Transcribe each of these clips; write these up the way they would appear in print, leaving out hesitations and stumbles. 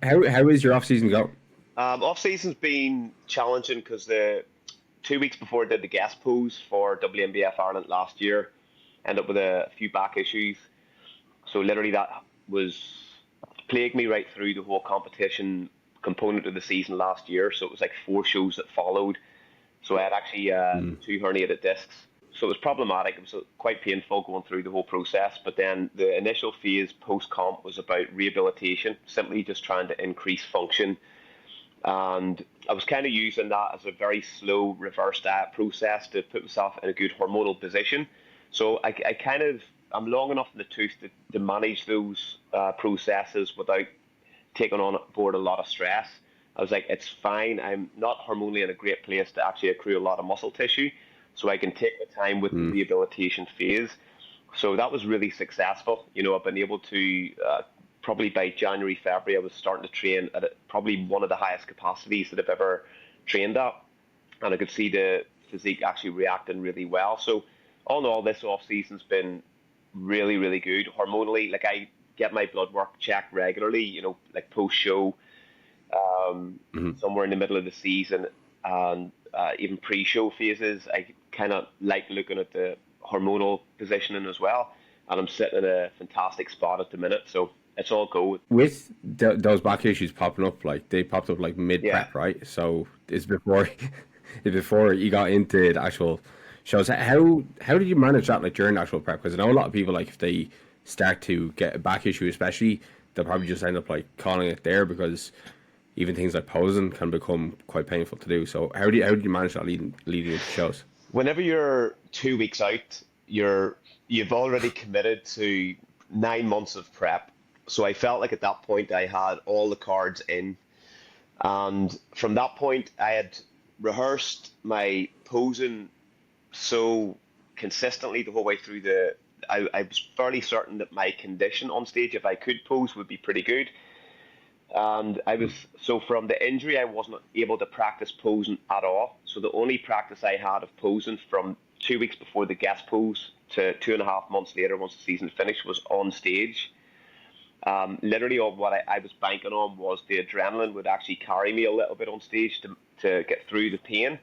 how is your off season go? Off season's been challenging because the 2 weeks before I did the guest pose for WNBF Ireland last year, ended up with a few back issues. So literally that was plagued me right through the whole competition component of the season last year. So it was like 4 shows that followed. So I had actually Mm, two herniated discs. So it was problematic. It was quite painful going through the whole process. But then the initial phase post comp was about rehabilitation, simply just trying to increase function. And I was kind of using that as a very slow reverse diet process to put myself in a good hormonal position. So I kind of, I'm long enough in the tooth to manage those processes without taking on board a lot of stress. I was like, it's fine. I'm not hormonally in a great place to actually accrue a lot of muscle tissue, so I can take the time with the mm, rehabilitation phase. So that was really successful. I've been able to probably by January, February, I was starting to train at probably one of the highest capacities that I've ever trained at, and I could see the physique actually reacting really well. So all in all, this off season's been really, really good hormonally. Like I get my blood work checked regularly, like post show, mhm. somewhere in the middle of the season, and even pre-show phases. I kind of like looking at the hormonal positioning as well, and I'm sitting in a fantastic spot at the minute, so it's all go. With those back issues popping up, like they popped up like mid Yeah. prep, right? So it's before it's before you got into the actual shows. How did you manage that like during the actual prep? Because I know a lot of people like if they start to get a back issue, especially, they'll probably just end up like calling it there because even things like posing can become quite painful to do. So how do you manage that leading into shows? Whenever you're 2 weeks out, you've already committed to 9 months of prep. So I felt like at that point I had all the cards in. And from that point, I had rehearsed my posing so consistently the whole way through I was fairly certain that my condition on stage, if I could pose, would be pretty good. And so from the injury, I wasn't able to practice posing at all. So the only practice I had of posing from 2 weeks before the guest pose to 2.5 months later, once the season finished, was on stage. Literally, all what I was banking on was the adrenaline would actually carry me a little bit on stage to get through the pain.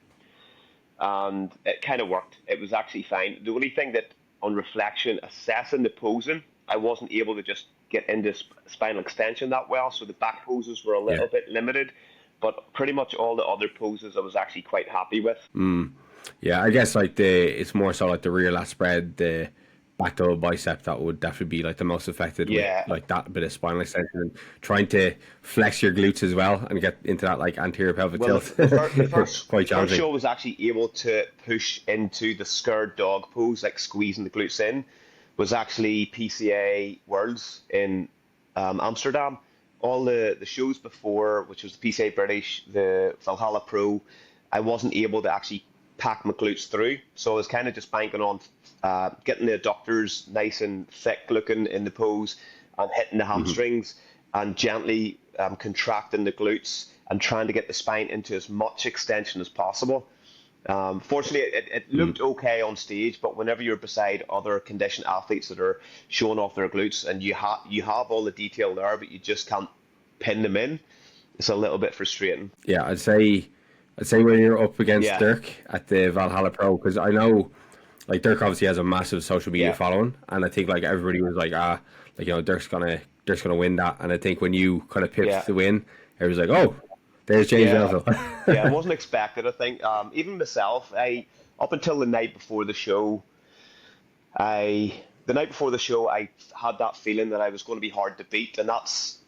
And it kind of worked. It was actually fine. The only thing that, on reflection, assessing the posing, I wasn't able to just get into spinal extension that well. So the back poses were a Yeah. little bit limited, but pretty much all the other poses I was actually quite happy with. Mm. Yeah, I guess like it's more so like the rear lat spread, the back double bicep that would definitely be like the most affected with Yeah, like that bit of spinal extension and trying to flex your glutes as well and get into that like anterior pelvic well, tilt. the Quite first challenging. show was actually able to push into the scared dog pose, like squeezing the glutes in, was actually PCA Worlds in Amsterdam. All the shows before, which was the PCA British, the Valhalla Pro, I wasn't able to actually pack my glutes through. So I was kind of just banking on getting the adductors nice and thick looking in the pose and hitting the Hmm. hamstrings and gently contracting the glutes and trying to get the spine into as much extension as possible. Fortunately, it looked okay on stage, but whenever you're beside other conditioned athletes that are showing off their glutes and you have all the detail there, but you just can't pin them in, it's a little bit frustrating. Yeah, I'd say when you're up against Yeah, Dirk at the Valhalla Pro, because I know like Dirk obviously has a massive social media yeah, following, and I think like everybody was like like Dirk's gonna win that, and I think when you kind of yeah, picked the win, everyone's like, oh, there's James yeah, Melville. yeah. It wasn't expected. I think even myself, I up until the night before the show, the night before the show, I had that feeling that I was going to be hard to beat, and that's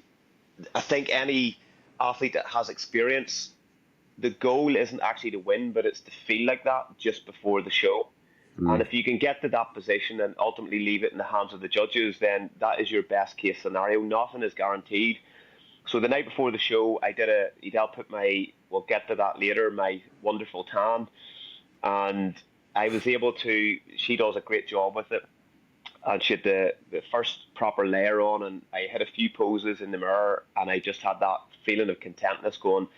I think any athlete that has experience, the goal isn't actually to win, but it's to feel like that just before the show. And Mm, if you can get to that position and ultimately leave it in the hands of the judges, then that is your best case scenario. Nothing is guaranteed. So the night before the show, Edel put we'll get to that later, my wonderful tan. And I was able to, she does a great job with it. And she had the first proper layer on, and I had a few poses in the mirror, and I just had that feeling of contentness going,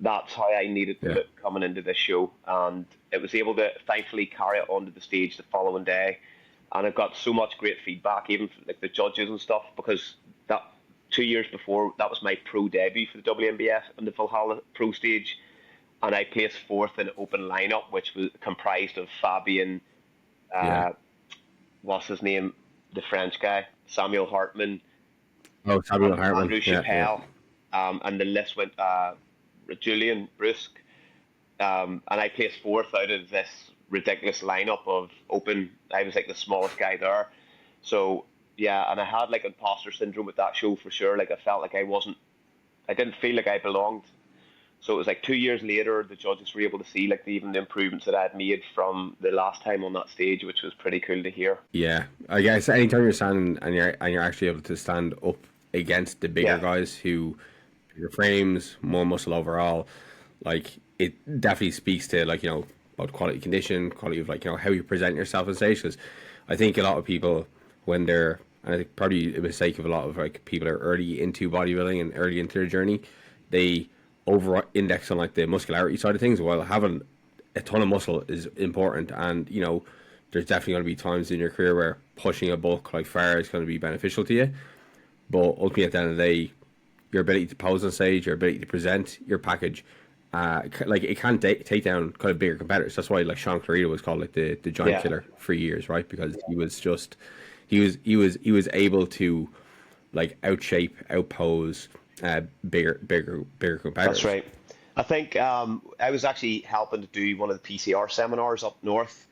that's how I needed to yeah. look coming into this show. And it was able to thankfully carry it onto the stage the following day. And I got so much great feedback, even from, like the judges and stuff, because that 2 years before, that was my pro debut for the WNBF on the Valhalla Pro stage, and I placed fourth in an open lineup, which was comprised of Fabian, Yeah. what's his name, the French guy, Samuel Hartman, Oh, Samuel Hartman. Andrew Yeah, yeah. Chappelle, and the list went Julian Brusque, and I placed fourth out of this ridiculous lineup of open. I was like the smallest guy there, so yeah, and I had like imposter syndrome with that show for sure. Like I felt like I didn't feel like I belonged. So it was like 2 years later, the judges were able to see like even the improvements that I had made from the last time on that stage, which was pretty cool to hear. Yeah, I guess anytime you're standing and you're actually able to stand up against the bigger Yeah, guys who bigger frames, more muscle overall, like it definitely speaks to like about quality condition, quality of like how you present yourself on stage. Because I think a lot of people when they're and I think probably a mistake of a lot of like people are early into bodybuilding and early into their journey, they over index on like the muscularity side of things. While having a ton of muscle is important, and there's definitely going to be times in your career where pushing a bulk like far is going to be beneficial to you. But ultimately, at the end of the day, your ability to pose on stage, your ability to present your package, like it can take down kind of bigger competitors. That's why like Sean Clarita was called like the giant yeah, killer for years, right? Because he was able to like outshape, outpose bigger that's competitors. right. I think I was actually helping to do one of the PCR seminars up north,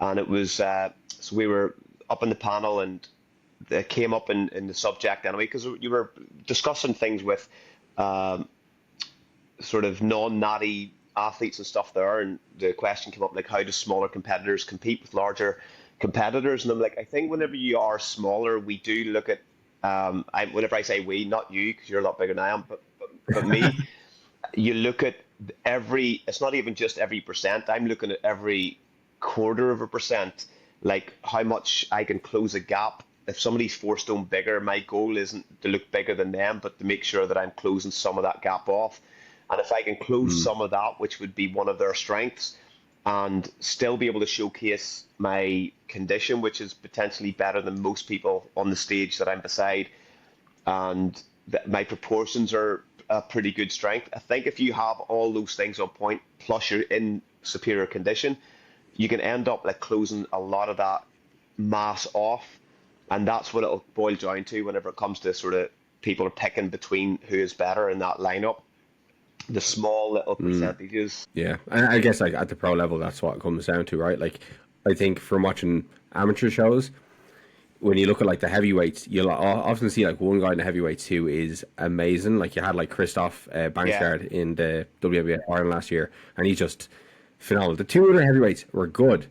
and it was so we were up in the panel, and it came up in the subject anyway because you were discussing things with um, sort of non-natty athletes and stuff there, and the question came up like, how do smaller competitors compete with larger competitors? And I'm like, I think whenever you are smaller, we do look at whenever I say we, not you because you're a lot bigger than I am, but me, you look at every, it's not even just every percent. I'm looking at every quarter of a percent, like how much I can close a gap. If somebody's 4 stone bigger, my goal isn't to look bigger than them, but to make sure that I'm closing some of that gap off. And if I can close Mm. some of that, which would be one of their strengths, and still be able to showcase my condition, which is potentially better than most people on the stage that I'm beside, and my proportions are a pretty good strength. I think if you have all those things on point, plus you're in superior condition, you can end up like closing a lot of that mass off, and that's what it'll boil down to whenever it comes to sort of people are picking between who is better in that lineup. The small little Mm. percentages. Yeah, and I guess like at the pro level, that's what it comes down to, right? Like, I think from watching amateur shows, when you look at like the heavyweights, you'll often see like one guy in the heavyweights who is amazing. Like you had like Christoph Yeah, Bangsgaard in the WNBF Ireland last year, and he's just phenomenal. The two other heavyweights were good,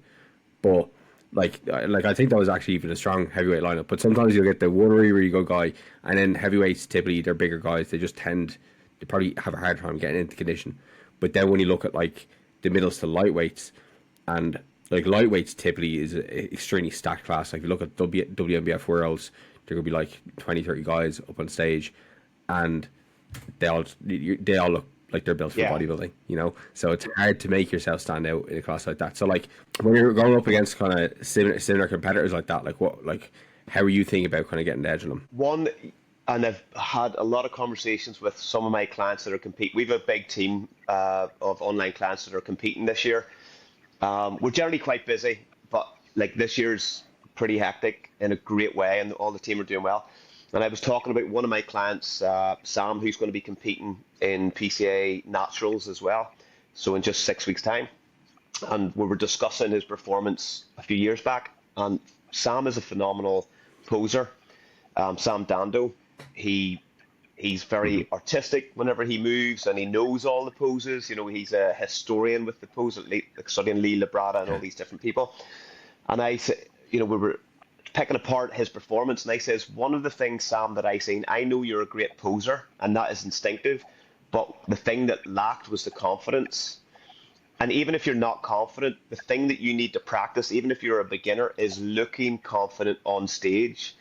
but like I think that was actually even a strong heavyweight lineup. But sometimes you'll get the one really good guy, and then heavyweights typically they're bigger guys. They just tend to probably have a hard time getting into condition. But then when you look at like the middles to lightweights, and like lightweights typically is a extremely stacked class. Like if you look at WNBF Worlds, there could be like 20, 30 guys up on stage, and they all look like they're built for yeah. bodybuilding. So it's hard to make yourself stand out in a class like that. So like when you're going up against kind of similar competitors like that, like how are you thinking about kind of getting the edge on them? One, and I've had a lot of conversations with some of my clients that are competing. We have a big team of online clients that are competing this year. We're generally quite busy, but like this year's pretty hectic in a great way, and all the team are doing well. And I was talking about one of my clients, Sam, who's going to be competing in PCA Naturals as well. So in just 6 weeks' time, and we were discussing his performance a few years back. And Sam is a phenomenal poser. Sam Dando, he he's Hmm. very artistic whenever he moves, and he knows all the poses. He's a historian with the poses, like studying Lee Labrada and all Yeah. these different people. And I said, we were picking apart his performance, and I says, one of the things, Sam, that I seen, I know you're a great poser, and that is instinctive, but the thing that lacked was the confidence. And even if you're not confident, the thing that you need to practice, even if you're a beginner, is looking confident on stage.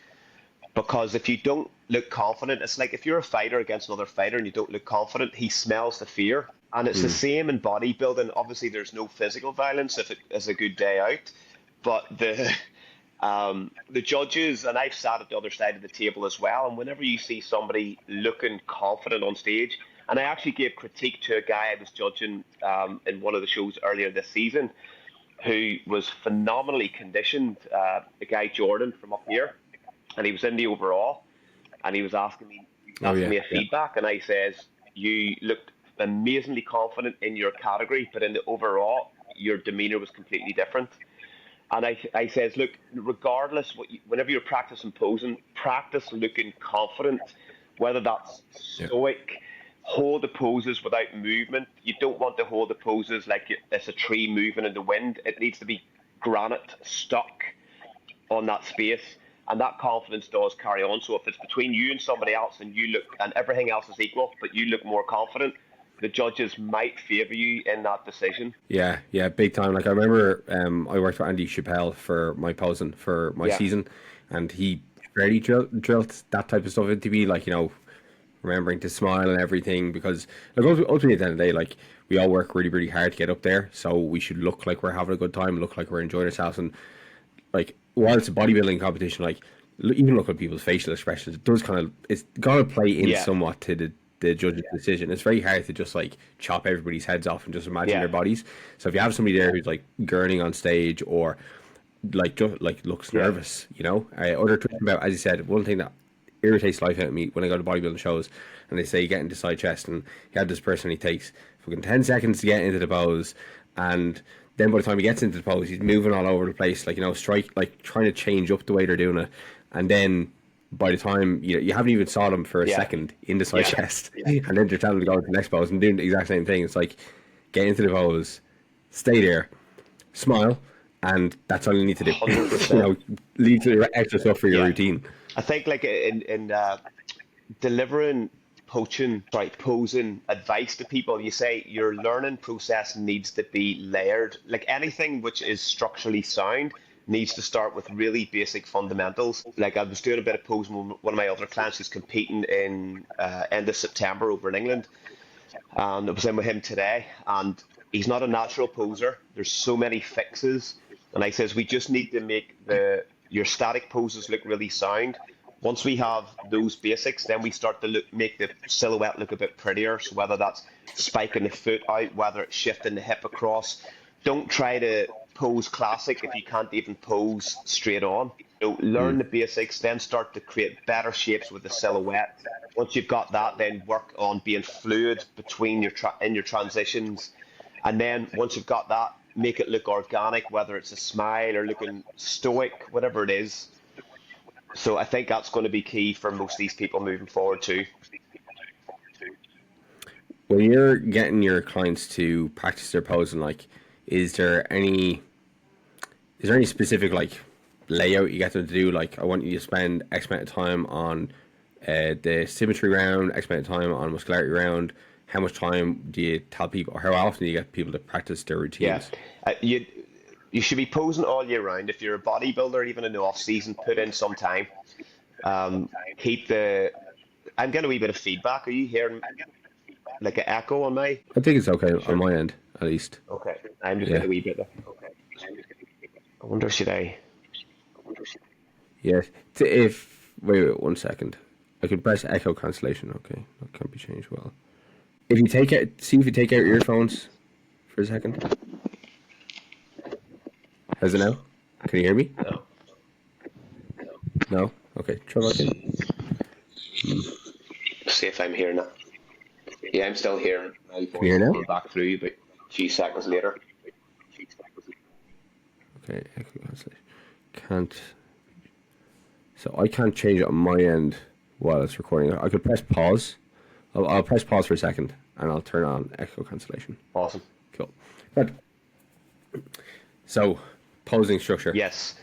Because if you don't look confident, it's like if you're a fighter against another fighter and you don't look confident, he smells the fear. And it's the Mm. same in bodybuilding. Obviously, there's no physical violence if it is a good day out, but The judges, and I've sat at the other side of the table as well, and whenever you see somebody looking confident on stage, and I actually gave critique to a guy I was judging in one of the shows earlier this season, who was phenomenally conditioned, a guy Jordan from up here, and he was in the overall, and he was asking me a feedback, and I says, you looked amazingly confident in your category, but in the overall, your demeanor was completely different. And I says, look, regardless, whenever you're practicing posing, practice looking confident, whether that's stoic, hold the poses without movement. You don't want to hold the poses like it's a tree moving in the wind. It needs to be granite stuck on that space. And that confidence does carry on. So if it's between you and somebody else and you look, and everything else is equal, but you look more confident, the judges might favour you in that decision. Yeah, big time. Like I remember, I worked for Andy Chappelle for my posing for my season, and he really drilled that type of stuff into me, like, you know, remembering to smile and everything, because like ultimately at the end of the day, like, we all work really, really hard to get up there, so we should look like we're having a good time, look like we're enjoying ourselves, and like while it's a bodybuilding competition, like even look at people's facial expressions, it does kind of, it's got to play in somewhat to the judge's decision. It's very hard to just like chop everybody's heads off and just imagine their bodies. So if you have somebody there who's like gurning on stage or like just like looks nervous, you know, other talking about, as you said, one thing that irritates life out of me when I go to bodybuilding shows and they say you get into side chest, and you have this person, he takes fucking 10 seconds to get into the pose, and then by the time he gets into the pose, he's moving all over the place, like, you know, like trying to change up the way they're doing it, and then by the time you haven't even saw them for a second in the side chest, and then they're telling them to go to the next pose and doing the exact same thing. It's like, get into the pose, stay there, smile, and that's all you need to do. 100%. You know, lead to the extra stuff for your routine. I think like in delivering posing advice to people, you say your learning process needs to be layered. Like anything which is structurally sound needs to start with really basic fundamentals. Like I was doing a bit of posing with one of my other clients who's competing in end of September over in England, and I was in with him today, and he's not a natural poser. There's so many fixes, and I says we just need to make your static poses look really sound. Once we have those basics, then we start to make the silhouette look a bit prettier. So whether that's spiking the foot out, whether it's shifting the hip across, don't try to pose classic if you can't even pose straight on. Learn the basics, then start to create better shapes with the silhouette. Once you've got that, then work on being fluid between your transitions. And then once you've got that, make it look organic, whether it's a smile or looking stoic, whatever it is. So I think that's going to be key for most of these people moving forward too. When you're getting your clients to practice their posing, like, is there any specific like layout you get them to do? Like, I want you to spend X amount of time on the symmetry round, X amount of time on muscularity round. How much time do you tell people, or how often do you get people to practice their routines? You should be posing all year round. If you're a bodybuilder, even in the off season, put in some time. I'm getting a wee bit of feedback. Are you hearing like an echo on my? I think it's okay on my end, at least. Okay, I'm just getting a wee bit of. I wonder should I? Yes. Wait 1 second. I could press echo cancellation. Okay, that can't be changed. Well, if you take out your earphones for a second. How's it now? Can you hear me? No? Okay, try back in. See if I'm here now. Yeah, I'm still here. Can you hear now? Back through, but a few seconds later. Okay, echo cancellation. So I can't change it on my end while it's recording. I could press pause. I'll press pause for a second, and I'll turn on echo cancellation. Awesome. Cool. Good. So, posing structure. Yes.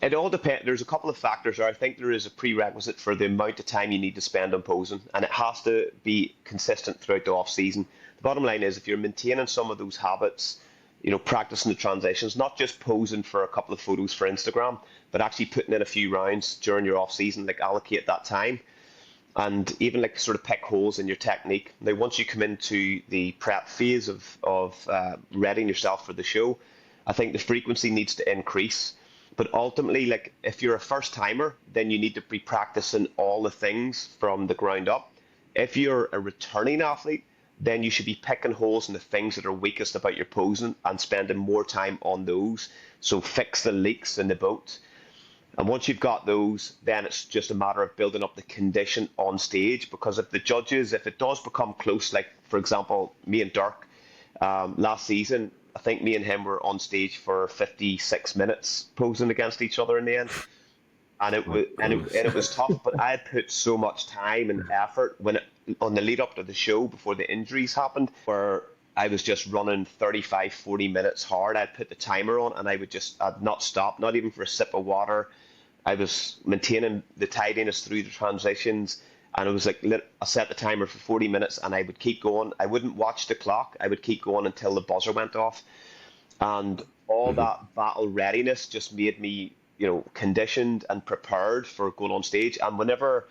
It all depends. There's a couple of factors there. I think there is a prerequisite for the amount of time you need to spend on posing, and it has to be consistent throughout the off season. The bottom line is, if you're maintaining some of those habits, practicing the transitions, not just posing for a couple of photos for Instagram, but actually putting in a few rounds during your off season, like allocate that time, and even like sort of pick holes in your technique. Now, once you come into the prep phase of readying yourself for the show, I think the frequency needs to increase. But ultimately, like if you're a first timer, then you need to be practicing all the things from the ground up. If you're a returning athlete, then you should be picking holes in the things that are weakest about your posing and spending more time on those. So fix the leaks in the boat. And once you've got those, then it's just a matter of building up the condition on stage. Because if the judges, if it does become close, like for example, me and Dirk last season, I think me and him were on stage for 56 minutes posing against each other in the end. And it was tough, but I had put so much time and effort on the lead up to the show before the injuries happened, where I was just running 35, 40 minutes hard. I'd put the timer on and I'd not stop, not even for a sip of water. I was maintaining the tidiness through the transitions, and it was like I set the timer for 40 minutes and I would keep going. I wouldn't watch the clock. I would keep going until the buzzer went off. And all that battle readiness just made me, conditioned and prepared for going on stage. And whenever,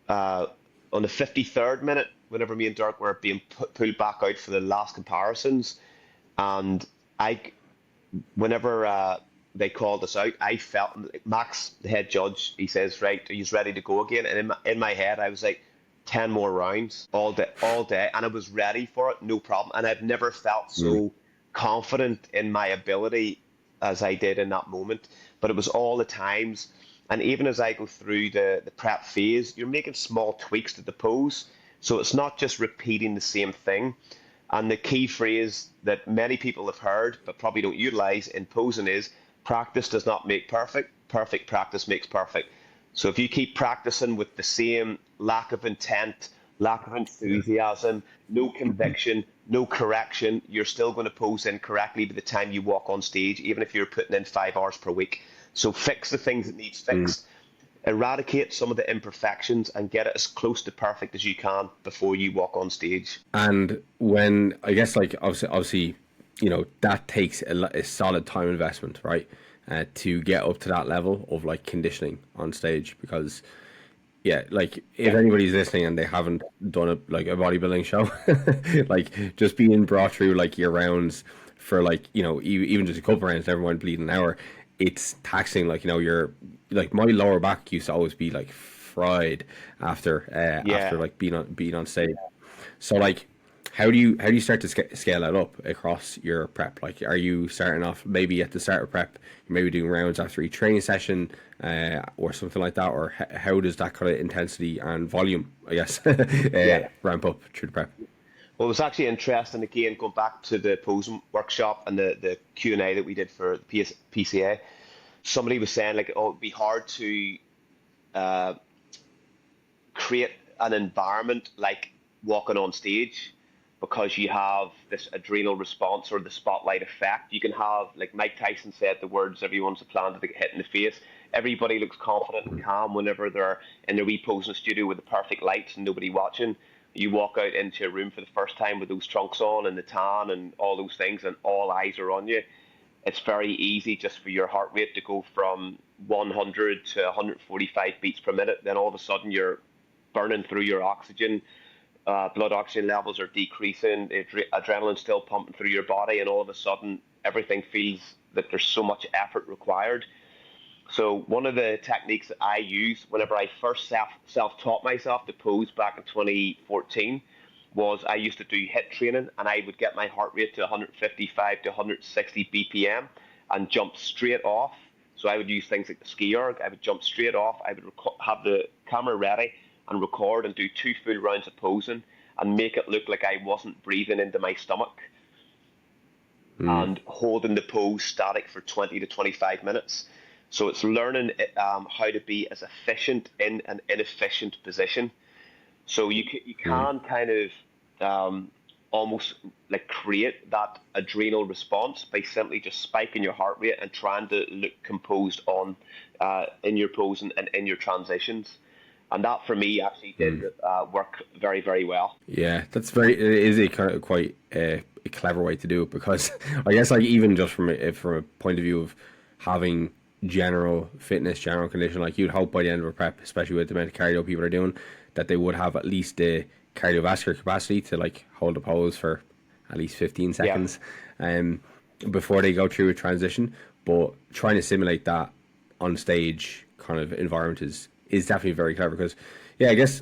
on the 53rd minute, whenever me and Dirk were being pulled back out for the last comparisons, and whenever they called us out, I felt Max, the head judge, he says, right, he's ready to go again. And in my head, I was like, 10 more rounds all day, and I was ready for it, no problem. And I've never felt so confident in my ability as I did in that moment. But it was all the times, and even as I go through the prep phase, you're making small tweaks to the pose, so it's not just repeating the same thing. And the key phrase that many people have heard but probably don't utilize in posing is, practice does not make perfect, perfect practice makes perfect. So if you keep practicing with the same lack of intent, lack of enthusiasm, no conviction, no correction, you're still going to pose incorrectly by the time you walk on stage, even if you're putting in 5 hours per week. So fix the things that needs fixed, eradicate some of the imperfections, and get it as close to perfect as you can before you walk on stage. And when, I guess, like, obviously, that takes a solid time investment, right? To get up to that level of like conditioning on stage, because like if anybody's listening and they haven't done a bodybuilding show, like just being brought through like your rounds for like, even just a couple rounds, never mind bleeding an hour, it's taxing. Like, you're like, my lower back used to always be like fried after like being on stage. So like, how do you start to scale that up across your prep? Like, are you starting off maybe at the start of prep, you're maybe doing rounds after each training session, or something like that, or how does that kind of intensity and volume, I guess, ramp up through the prep? Well, it was actually interesting, again, going back to the posing workshop and the Q&A that we did for the PCA. Somebody was saying, like, it'd be hard to create an environment like walking on stage, because you have this adrenal response or the spotlight effect. You can have, like Mike Tyson said, the words, everyone's a plan to get hit in the face. Everybody looks confident and calm whenever they're in their wee posing studio with the perfect lights and nobody watching. You walk out into a room for the first time with those trunks on and the tan and all those things, and all eyes are on you. It's very easy just for your heart rate to go from 100 to 145 beats per minute. Then all of a sudden you're burning through your oxygen. Blood oxygen levels are decreasing, adrenaline's still pumping through your body, and all of a sudden everything feels that there's so much effort required. So one of the techniques that I use whenever I first self-taught myself to pose back in 2014 was I used to do HIIT training, and I would get my heart rate to 155 to 160 BPM and jump straight off. So I would use things like the ski erg. I would jump straight off. I would have the camera ready and record and do 2 full rounds of posing and make it look like I wasn't breathing into my stomach, and holding the pose static for 20 to 25 minutes. So it's learning how to be as efficient in an inefficient position. So you can kind of almost like create that adrenal response by simply just spiking your heart rate and trying to look composed on in your posing and in your transitions. And that for me actually did work very, very well. Yeah, it is a kind of quite a clever way to do it, because I guess, like, even just from a point of view of having general fitness, general condition, like, you'd hope by the end of a prep, especially with the amount of cardio people are doing, that they would have at least the cardiovascular capacity to like hold a pose for at least 15 seconds before they go through a transition. But trying to simulate that on stage kind of environment is definitely very clever. Because yeah, I guess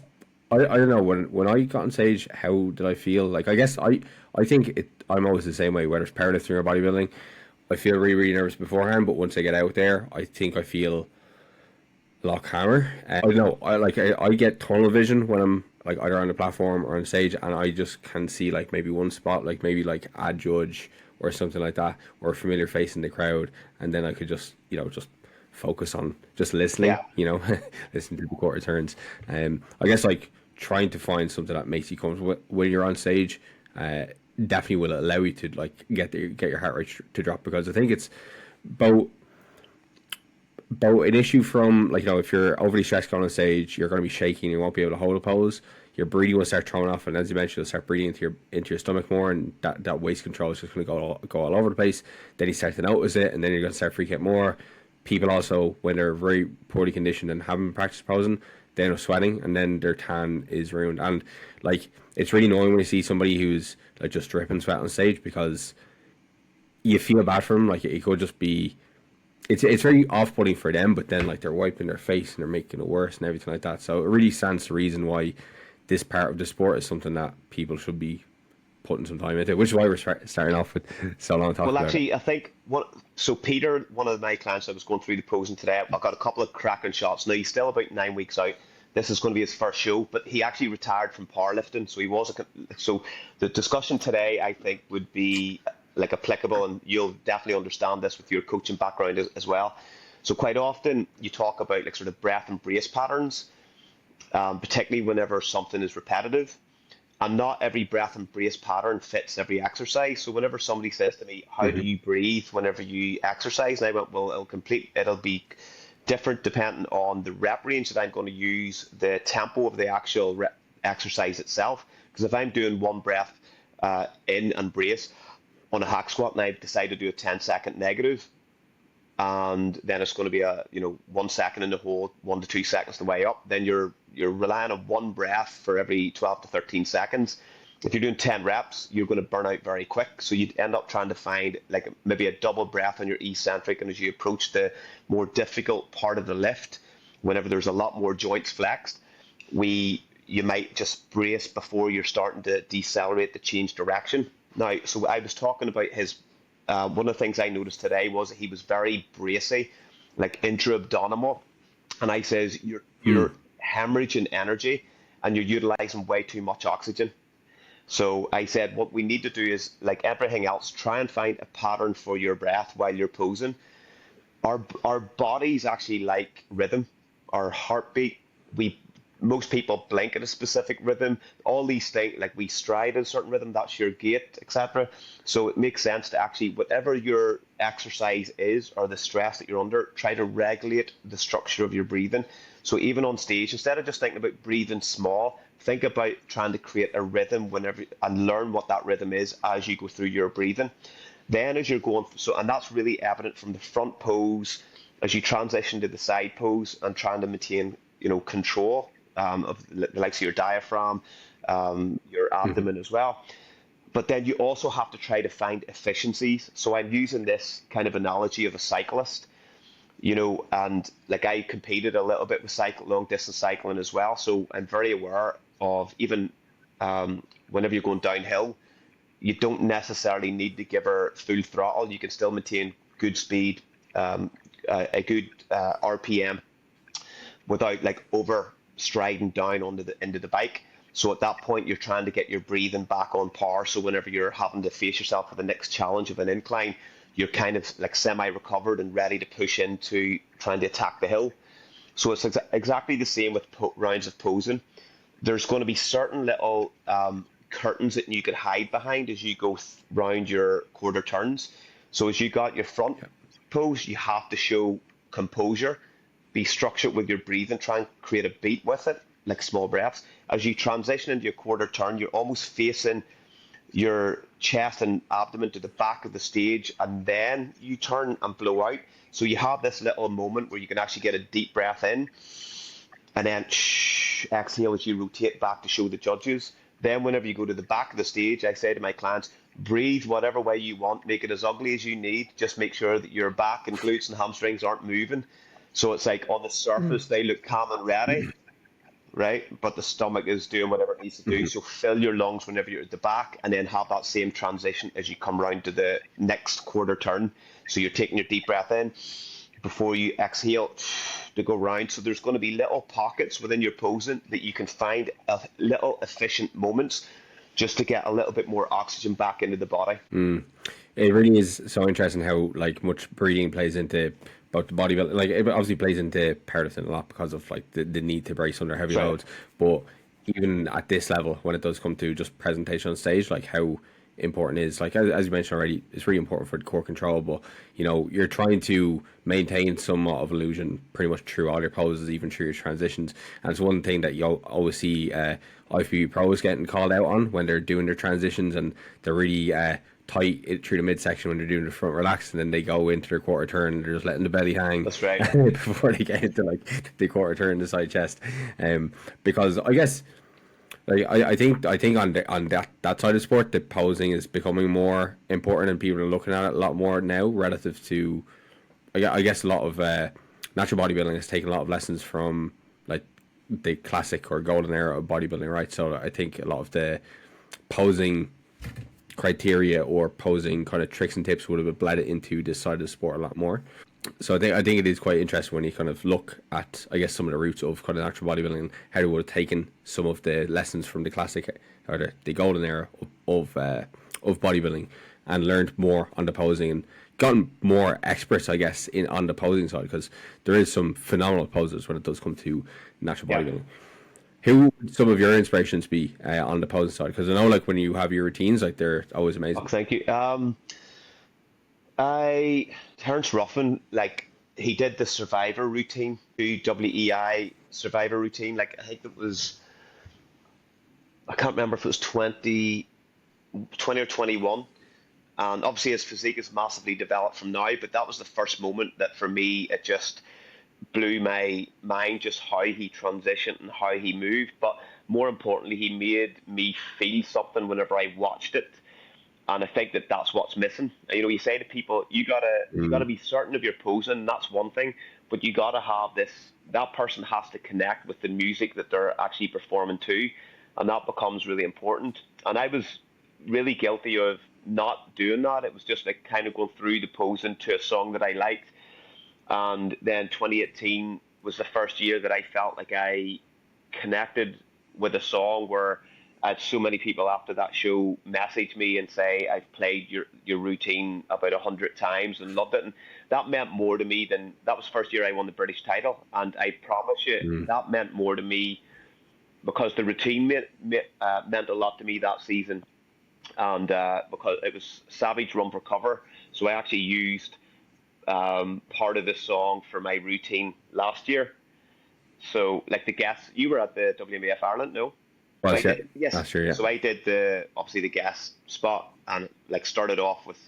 I don't know, when I got on stage, how did I feel? Like, I guess I think I'm always the same way, whether it's powerlifting or bodybuilding. I feel really, really nervous beforehand, but once I get out there, I think I feel a lot calmer. I don't know, I get tunnel vision when I'm like either on the platform or on stage, and I just can see like maybe one spot, like maybe like a judge or something like that, or a familiar face in the crowd, and then I could just just focus on just listening, Yeah. listen to the quarter turns. I guess like trying to find something that makes you comfortable when you're on stage, uh, definitely will allow you to like get your heart rate to drop, because I think it's both an issue from like if you're overly stressed going on stage, you're going to be shaking, you won't be able to hold a pose, your breathing will start throwing off, and as you mentioned, you'll start breathing into your stomach more, and that waist control is just going to go all over the place. Then you start to notice it, and then you're going to start freaking out more. People also, when they're very poorly conditioned and haven't practiced posing, they end up sweating, and then their tan is ruined. And like, it's really annoying when you see somebody who's like just dripping sweat on stage, because you feel bad for them. Like, it could just be, it's very off-putting for them, but then like they're wiping their face and they're making it worse and everything like that. So it really stands to reason why this part of the sport is something that people should be putting some time into, which is why we're starting off with so long talking Well, about it. actually, I think so Peter, one of my clients, I was going through the posing today. I've got a couple of cracking shots. Now he's still about 9 weeks out. This is going to be his first show, but he actually retired from powerlifting, so he was so the discussion today, I think, would be like applicable, and you'll definitely understand this with your coaching background as well. So quite often you talk about like sort of breath and brace patterns, particularly whenever something is repetitive. And not every breath and brace pattern fits every exercise. So whenever somebody says to me, "How do Hmm. you breathe whenever you exercise?" and I went, "Well, it'll be different depending on the rep range that I'm going to use, the tempo of the actual exercise itself. Because if I'm doing one breath in and brace on a hack squat, and I've decided to do a 10-second negative, and then it's going to be a 1 second in the hold, 1 to 2 seconds the way up, then you're relying on one breath for every 12 to 13 seconds. If you're doing 10 reps, you're going to burn out very quick, so you'd end up trying to find like maybe a double breath on your eccentric, and as you approach the more difficult part of the lift, whenever there's a lot more joints flexed, you might just brace before you're starting to decelerate, to change direction. Now, so I was talking about his one of the things I noticed today was that he was very bracy, like intra-abdominal. And I says, you're hemorrhaging energy and you're utilizing way too much oxygen. So I said, what we need to do is, like everything else, try and find a pattern for your breath while you're posing. Our bodies actually like rhythm, our heartbeat. We Most people blink at a specific rhythm. All these things, like we stride at a certain rhythm, that's your gait, etc. So it makes sense to actually, whatever your exercise is or the stress that you're under, try to regulate the structure of your breathing. So even on stage, instead of just thinking about breathing small, think about trying to create a rhythm whenever, and learn what that rhythm is as you go through your breathing. Then as you're going, so, and that's really evident from the front pose, as you transition to the side pose and trying to maintain, control of the likes of your diaphragm, your Hmm. abdomen as well. But then you also have to try to find efficiencies. So I'm using this kind of analogy of a cyclist, and like I competed a little bit with long distance cycling as well. So I'm very aware of, even whenever you're going downhill, you don't necessarily need to give her full throttle. You can still maintain good speed, a good RPM, without like over striding down into the bike. So at that point, you're trying to get your breathing back on par. So whenever you're having to face yourself with the next challenge of an incline, you're kind of like semi-recovered and ready to push into trying to attack the hill. So it's exactly the same with rounds of posing. There's going to be certain little curtains that you could hide behind as you go round your quarter turns. So as you got your front Yeah. pose, you have to show composure, be structured with your breathing, try and create a beat with it, like small breaths. As you transition into your quarter turn, you're almost facing your chest and abdomen to the back of the stage, and then you turn and blow out. So you have this little moment where you can actually get a deep breath in, and then exhale as you rotate back to show the judges. Then whenever you go to the back of the stage, I say to my clients, breathe whatever way you want, make it as ugly as you need, just make sure that your back and glutes and hamstrings aren't moving. So it's like on the surface they look calm and ready, right? But the stomach is doing whatever it needs to do. Mhm. So fill your lungs whenever you're at the back, and then have that same transition as you come round to the next quarter turn. So you're taking your deep breath in before you exhale to go round. So there's going to be little pockets within your posing that you can find little efficient moments just to get a little bit more oxygen back into the body. It really is so interesting how like much breathing plays into both the bodybuilding. Like it obviously plays into powerlifting a lot because of like the need to brace under heavy That's right. loads. But even at this level, when it does come to just presentation on stage, like how important is like as you mentioned already, it's really important for the core control. But you know, you're trying to maintain somewhat of illusion pretty much through all your poses, even through your transitions. And it's one thing that you'll always see IFBB pros getting called out on when they're doing their transitions, and they're really tight through the midsection when they're doing the front relax, and then they go into their quarter turn and they're just letting the belly hang That's right. before they get into like the quarter turn, the side chest. Because I guess like I think on that side of sport, the posing is becoming more important, and people are looking at it a lot more now relative to I guess a lot of natural bodybuilding has taken a lot of lessons from like the classic or golden era of bodybuilding, right? So I think a lot of the posing criteria or posing kind of tricks and tips would have bled it into this side of the sport a lot more. So I think it is quite interesting when you kind of look at I guess some of the roots of kind of natural bodybuilding and how they would have taken some of the lessons from the classic or the golden era of bodybuilding and learned more on the posing and gotten more experts I guess in on the posing side, because there is some phenomenal posers when it does come to natural Yeah. bodybuilding. Who would some of your inspirations be on the posing side? Because I know, like, when you have your routines, like, they're always Oh, amazing. thank you. I Terence Ruffin, like he did the Survivor routine, the WEI Survivor routine. Like I think it was, I can't remember if it was 20 or 21. And obviously his physique is massively developed from now, but that was the first moment that for me it just blew my mind, just how he transitioned and how he moved. But more importantly, he made me feel something whenever I watched it. And I think that that's what's missing. You know, you say to people, you gotta Mm, be certain of your posing. That's one thing, but you gotta have this. That person has to connect with the music that they're actually performing to, and that becomes really important. And I was really guilty of not doing that. It was just like kind of going through the posing to a song that I liked, and then 2018 was the first year that I felt like I connected with a song where I had so many people after that show message me and say I've played your routine about 100 times and loved it, and that meant more to me than that was the first year I won the British title, and I promise you mm, that meant more to me because the routine meant a lot to me that season, and because it was Savage Run for Cover, so I actually used part of the song for my routine last year. So, like the guest, you were at the WNBF Ireland, no? So I was, yeah. did, yes. Last year, yeah. So I did the obviously the guest spot and like started off with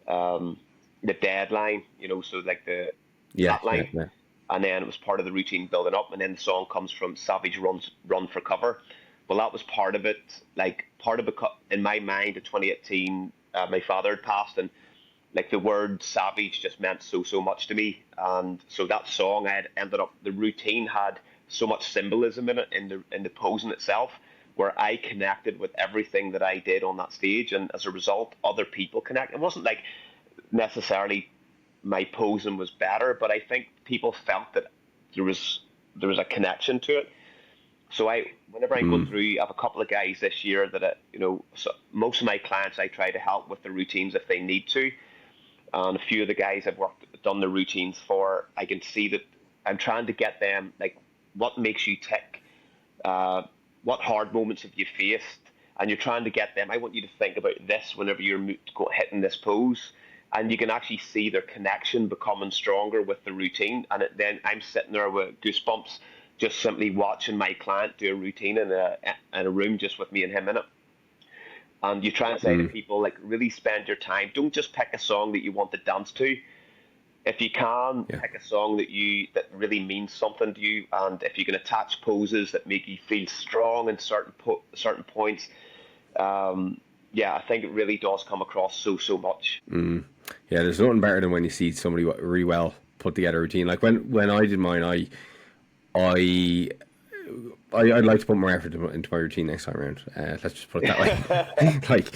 um the deadline, so like the Yeah, that yeah, line, yeah. and then it was part of the routine building up, and then the song comes from Savage runs Run for Cover. Well, that was part of it. Like part of it in my mind, in 2018, my father had passed, and like the word savage just meant so much to me, and so that song I had ended up the routine had so much symbolism in it, in the posing itself, where I connected with everything that I did on that stage, and as a result other people connect. It wasn't like necessarily my posing was better, but I think people felt that there was there was a connection to it. So whenever I'm going Mm, through, I have a couple of guys this year that so most of my clients I try to help with the routines if they need to, and a few of the guys I've done the routines for, I can see that I'm trying to get them like what makes you tick, uh, what hard moments have you faced, and you're trying to get them. I want you to think about this whenever you're hitting this pose, and you can actually see their connection becoming stronger with the routine. And then I'm sitting there with goosebumps, just simply watching my client do a routine in a room just with me and him in it. And you try and say to mm, people, like, really spend your time. Don't just pick a song that you want to dance to. If you can, yeah. pick a song that really means something to you, and if you can attach poses that make you feel strong in certain points, yeah, I think it really does come across so much. Mm. Yeah, there's nothing better than when you see somebody really well put together a routine. Like when I did mine, I I'd like to put more effort into my routine next time around. Let's just put it that way. Like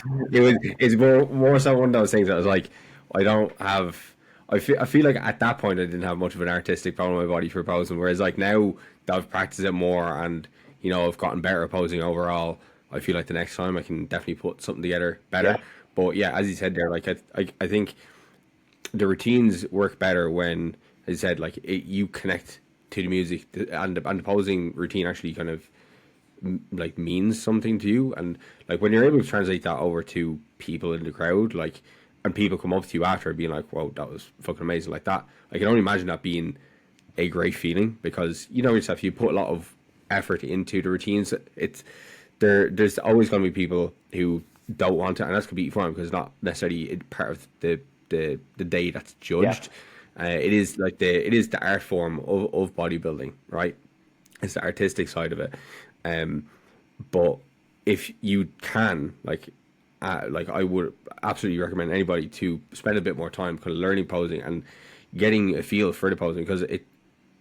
it's more so one of those things that I was like, I don't have. I feel like at that point I didn't have much of an artistic problem in my body for posing. Whereas like now that I've practiced it more and I've gotten better at posing overall, I feel like the next time I can definitely put something together better. Yeah. But yeah, as you said there, like I think the routines work better when, as you said, like you connect to the music, and the posing routine actually kind of like means something to you, and like when you're able to translate that over to people in the crowd, like, and people come up to you after being like, "Whoa, that was fucking amazing!" Like that, I can only imagine that being a great feeling, because yourself, you put a lot of effort into the routines. There's always going to be people who don't want it, and that's completely fine, because it's not necessarily part of the day that's Yeah. judged. It is like the art form of bodybuilding, right? It's the artistic side of it. But if you can, like I would absolutely recommend anybody to spend a bit more time kind of learning posing and getting a feel for the posing, because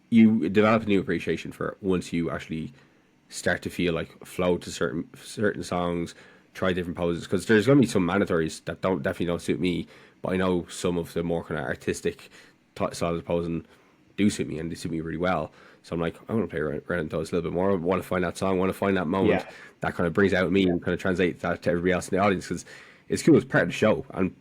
you develop a new appreciation for it once you actually start to feel like flow to certain songs, try different poses. Because there's going to be some mandatories that definitely don't suit me, but I know some of the more kind of artistic styles of posing do suit me, and they suit me really well. So I'm like, I want to play around those a little bit more. I want to find that song, I want to find that moment Yeah. that kind of brings out me and kind of translates that to everybody else in the audience, because it's cool. It's part of the show, and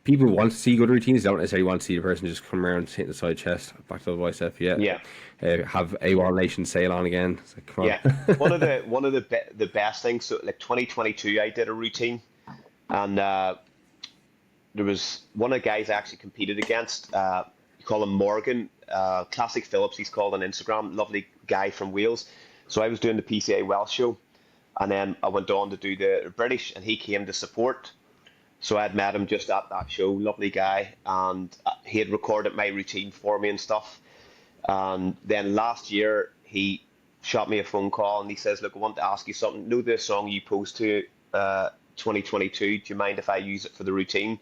people want to see good routines. They don't necessarily want to see the person just come around hitting the side chest, back to the bicep. Yeah, Yeah. have AWOL Nation sail on again. It's like, come Yeah. on. One of the best things. So like 2022, I did a routine, and there was one of the guys I actually competed against. You call him Morgan, Classic Phillips. He's called on Instagram. Lovely guy from Wales. So I was doing the PCA Welsh show, and then I went on to do the British, and he came to support. So I had met him just at that show. Lovely guy, and he had recorded my routine for me and stuff. And then last year he shot me a phone call and he says, "Look, I want to ask you something. Know the song you posed to 2022? Do you mind if I use it for the routine?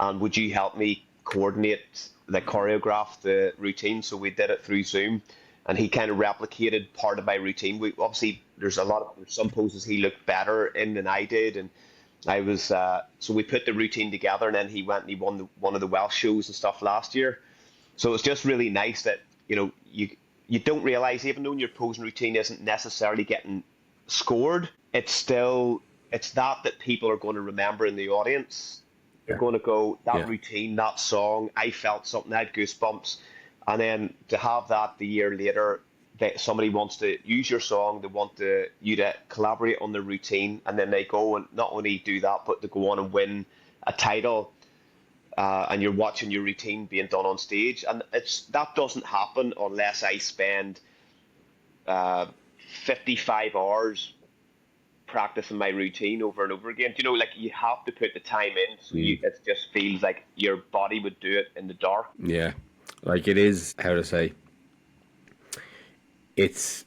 And would you help me coordinate, like choreograph the routine?" So we did it through Zoom, and he kind of replicated part of my routine. We obviously there's some poses he looked better in than I did, and I was so we put the routine together, and then he went and he won one of the Welsh shows and stuff last year. So it's just really nice that you don't realize, even though your posing routine isn't necessarily getting scored, it's that people are going to remember in the audience. They're going to go, that Yeah. routine, that song, I felt something, I had goosebumps. And then to have that the year later, that somebody wants to use your song, they want you to collaborate on the routine, and then they go and not only do that, but they go on and win a title, and you're watching your routine being done on stage. And that doesn't happen unless I spend 55 hours practicing my routine over and over again. Like you have to put the time in, so it just feels like your body would do it in the dark. Yeah, like it is, how to say, it's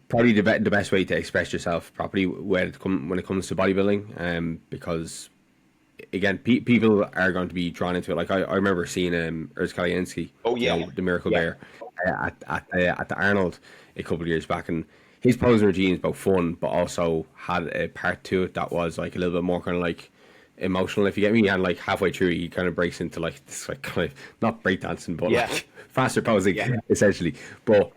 probably the best way to express yourself properly when it comes to bodybuilding. Because again, people are going to be drawn into it. Like I remember seeing Urs Kaliansky, Oh yeah, the Miracle yeah, Bear, at the Arnold a couple of years back, and his posing routine is about fun, but also had a part to it that was like a little bit more kind of like emotional, if you get me. And like halfway through, he kind of breaks into like this, like kind of not breakdancing, but yeah, like faster posing, yeah, essentially. But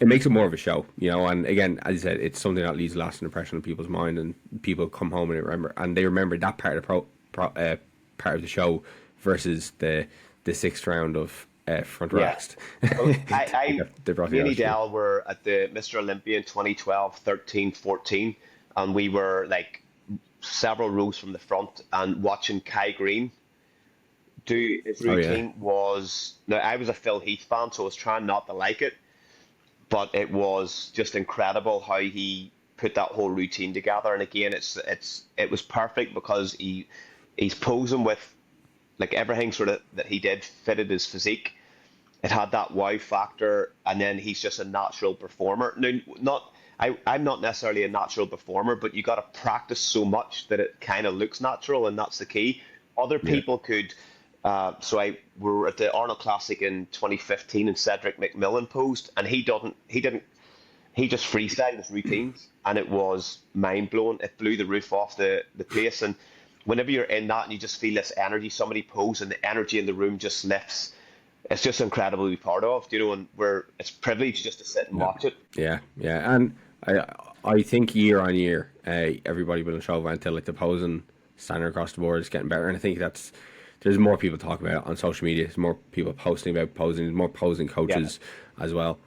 it makes it more of a show, and again, as you said, it's something that leaves a lasting impression in people's mind, and people come home and they remember that part of part of the show versus the sixth round of front yeah. racks. Well, They brought me the and actually. Edel were at the Mr. Olympia in 2012, 13, 14, and we were like several rows from the front and watching Kai Green do his Oh yeah, routine. Now I was a Phil Heath fan, so I was trying not to like it, but it was just incredible how he put that whole routine together. And again, it was perfect because he's posing with like everything sort of that he did fitted his physique. It had that wow factor, and then he's just a natural performer. Now, I'm not necessarily a natural performer, but you got to practice so much that it kind of looks natural, and that's the key. Other yeah, people could So we were at the Arnold Classic in 2015, and Cedric McMillan posed, and he just freestyled his routines, and it was mind blowing. It blew the roof off the place, and whenever you're in that and you just feel this energy, somebody pose, and the energy in the room just lifts. It's just incredible to be part of, and it's privilege just to sit and watch it. Yeah, yeah, and I think year on year, everybody will show over until like the posing standard across the board is getting better, and I think there's more people talking about it on social media. There's more people posting about posing. There's more posing coaches as well.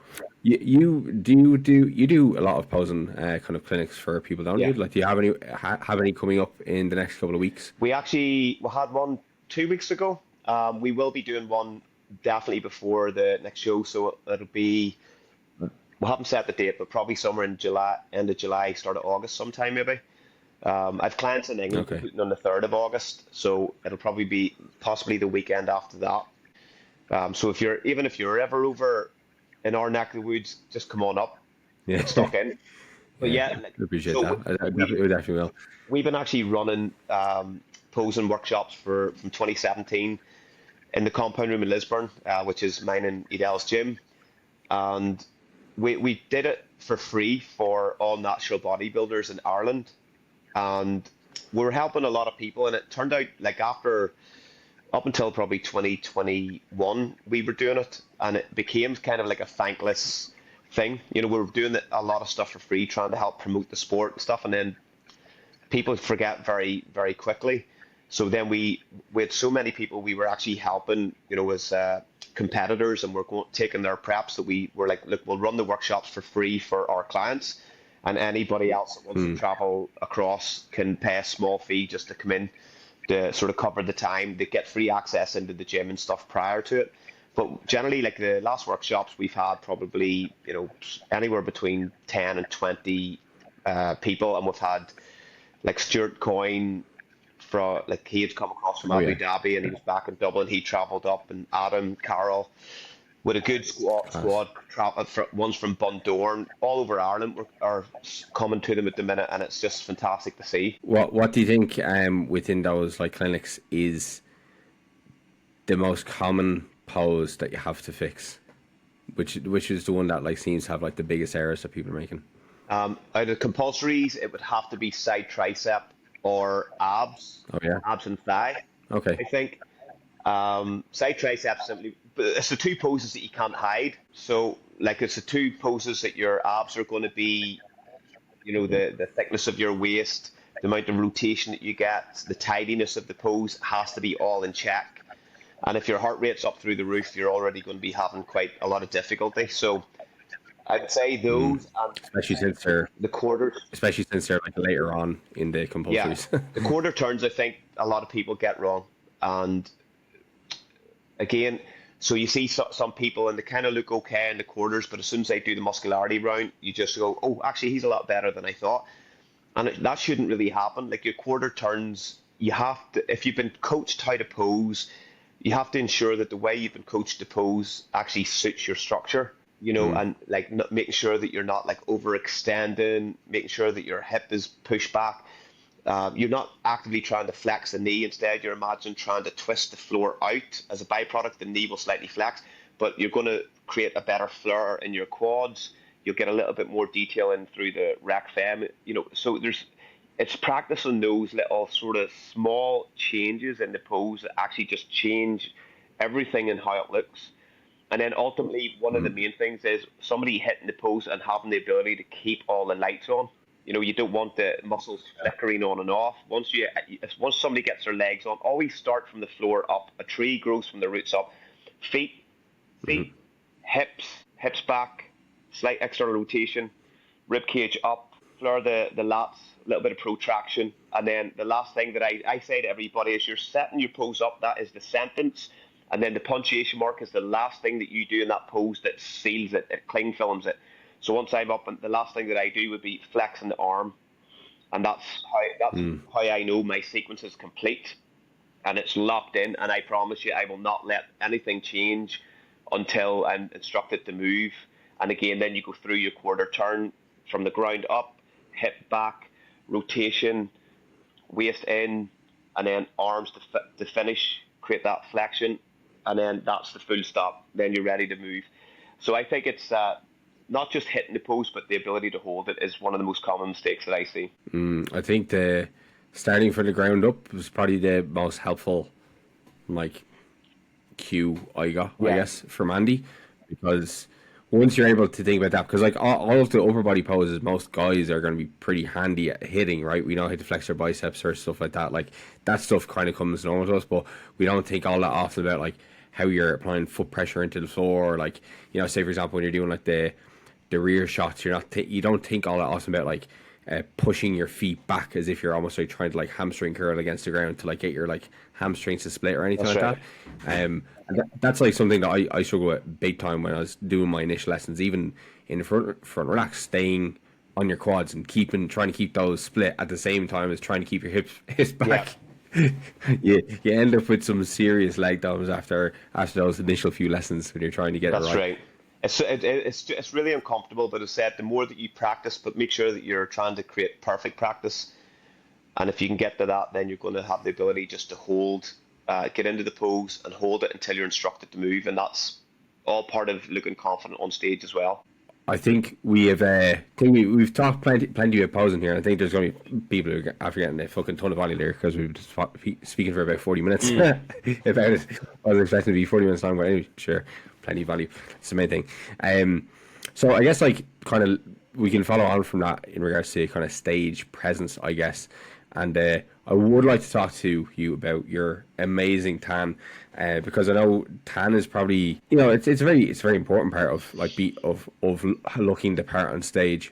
You do a lot of posing kind of clinics for people, don't you? Like, do you have any coming up in the next couple of weeks? We had one 2 weeks ago. We will be doing one definitely before the next show, so it'll be. We haven't set the date, but probably somewhere in July, end of July, start of August, sometime maybe. I've clients in England competing on the 3rd of August, so it'll probably be possibly the weekend after that. So if you're ever over in our neck of the woods, just come on up. Get stuck in. But I appreciate that. I definitely will. We've been actually running posing workshops from 2017 in the compound room in Lisburn, which is mine and Edel's gym, and we did it for free for all natural bodybuilders in Ireland, and we were helping a lot of people. And it turned out, like, up until probably 2021, we were doing it, and it became kind of like a thankless thing. We were doing a lot of stuff for free, trying to help promote the sport and stuff, and then people forget very, very quickly. So then we had so many people we were actually helping, as competitors, and we're taking their preps, that we were like, look, we'll run the workshops for free for our clients, and anybody else that wants to travel across can pay a small fee just to come in to sort of cover the time. They get free access into the gym and stuff prior to it. But generally, like, the last workshops we've had probably, anywhere between 10 and 20 people, and we've had like Stuart Coyne, he had come across from Abu Dhabi, and he was back in Dublin. He travelled up, and Adam Carroll with a good squad. One's from Bundoran, all over Ireland are coming to them at the minute, and it's just fantastic to see. What do you think within those like clinics is the most common pose that you have to fix? Which is the one that like seems to have like the biggest errors that people are making? Out of compulsories, it would have to be side tricep or abs. Abs and thigh. I think side tricep simply, but it's the two poses that you can't hide. So, like, it's the two poses that your abs are going to be, the thickness of your waist, the amount of rotation that you get, the tidiness of the pose has to be all in check. And if your heart rate's up through the roof, you're already going to be having quite a lot of difficulty. So I'd say those, especially since they're the quarters, especially since they're like later on in the compulsories. The quarter turns, I think a lot of people get wrong. And again, so you see some people, and they kind of look okay in the quarters, but as soon as they do the muscularity round, you just go, oh, actually, he's a lot better than I thought. And that shouldn't really happen. Like, your quarter turns, you have to, if you've been coached how to pose, you have to ensure that the way you've been coached to pose actually suits your structure. And like making sure that you're not like overextending, making sure that your hip is pushed back. You're not actively trying to flex the knee. Instead, you're trying to twist the floor out. As a byproduct, the knee will slightly flex, but you're going to create a better flare in your quads. You'll get a little bit more detail in through the rec fem. So it's practicing those little sort of small changes in the pose that actually just change everything in how it looks. And then ultimately, one of the main things is somebody hitting the pose and having the ability to keep all the lights on. You don't want the muscles flickering on and off. Once somebody gets their legs on, always start from the floor up. A tree grows from the roots up. Feet, hips back, slight external rotation, rib cage up, flare the lats, a little bit of protraction. And then the last thing that I say to everybody is, you're setting your pose up. That is the sentence. And then the punctuation mark is the last thing that you do in that pose that seals it, it cling films it. So once I'm up, and the last thing that I do would be flexing the arm, and that's how I know my sequence is complete, and it's locked in. And I promise you, I will not let anything change until I'm instructed to move. And again, then you go through your quarter turn from the ground up, hip back, rotation, waist in, and then arms to finish, create that flexion, and then that's the full stop. Then you're ready to move. So I think it's not just hitting the post, but the ability to hold it is one of the most common mistakes that I see. I think the starting from the ground up was probably the most helpful, like, cue I got, I Yeah, guess, from Andy, because once you're able to think about that, because like all of the upper body poses, most guys are going to be pretty handy at hitting, right? We know how to flex our biceps or stuff like that. Like that stuff kind of comes normal to us, but we don't think all that often about like how you're applying foot pressure into the floor. Like, you know, say for example when you're doing like the rear shots, you don't think all that often about like pushing your feet back as if you're almost like trying to like hamstring curl against the ground to like get your like hamstrings to split or anything that's like right. that. That's like something that I struggle with big time when I was doing my initial lessons, even in the front relax, staying on your quads and trying to keep those split at the same time as trying to keep your hips Yeah, back. You end up with some serious leg downs after those initial few lessons when you're trying to get it that's right. right. It's really uncomfortable, but as I said, the more that you practice, but make sure that you're trying to create perfect practice. And if you can get to that, then you're going to have the ability just to hold, get into the pose and hold it until you're instructed to move. And that's all part of looking confident on stage as well. I think we've talked plenty of posing here. I think there's going to be people who are getting a fucking ton of value there because we've just speaking for about 40 minutes Mm. about it. I was expecting to be 40 minutes long, but anyway, sure, plenty of value. It's the main thing. So I guess like kind of we can follow on from that in regards to kind of stage presence, I guess. And I would like to talk to you about your amazing tan, because I know tan is probably, you know, it's a very important part of like of looking the part on stage.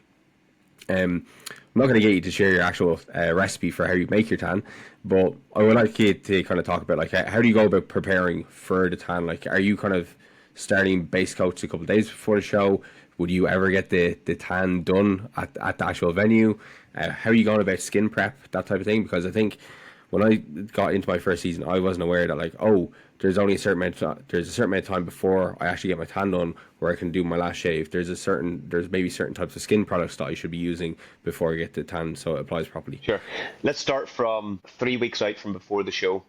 I'm not going to get you to share your actual recipe for how you make your tan, but I would like you to kind of talk about like how do you go about preparing for the tan? Like, are you kind of starting base coats a couple of days before the show? Would you ever get the tan done at the actual venue? How are you going about skin prep, that type of thing? Because I think when I got into my first season, I wasn't aware that like, oh, there's a certain amount of time before I actually get my tan done where I can do my last shave. There's maybe certain types of skin products that I should be using before I get the tan so it applies properly. Sure. Let's start from 3 weeks out from before the show.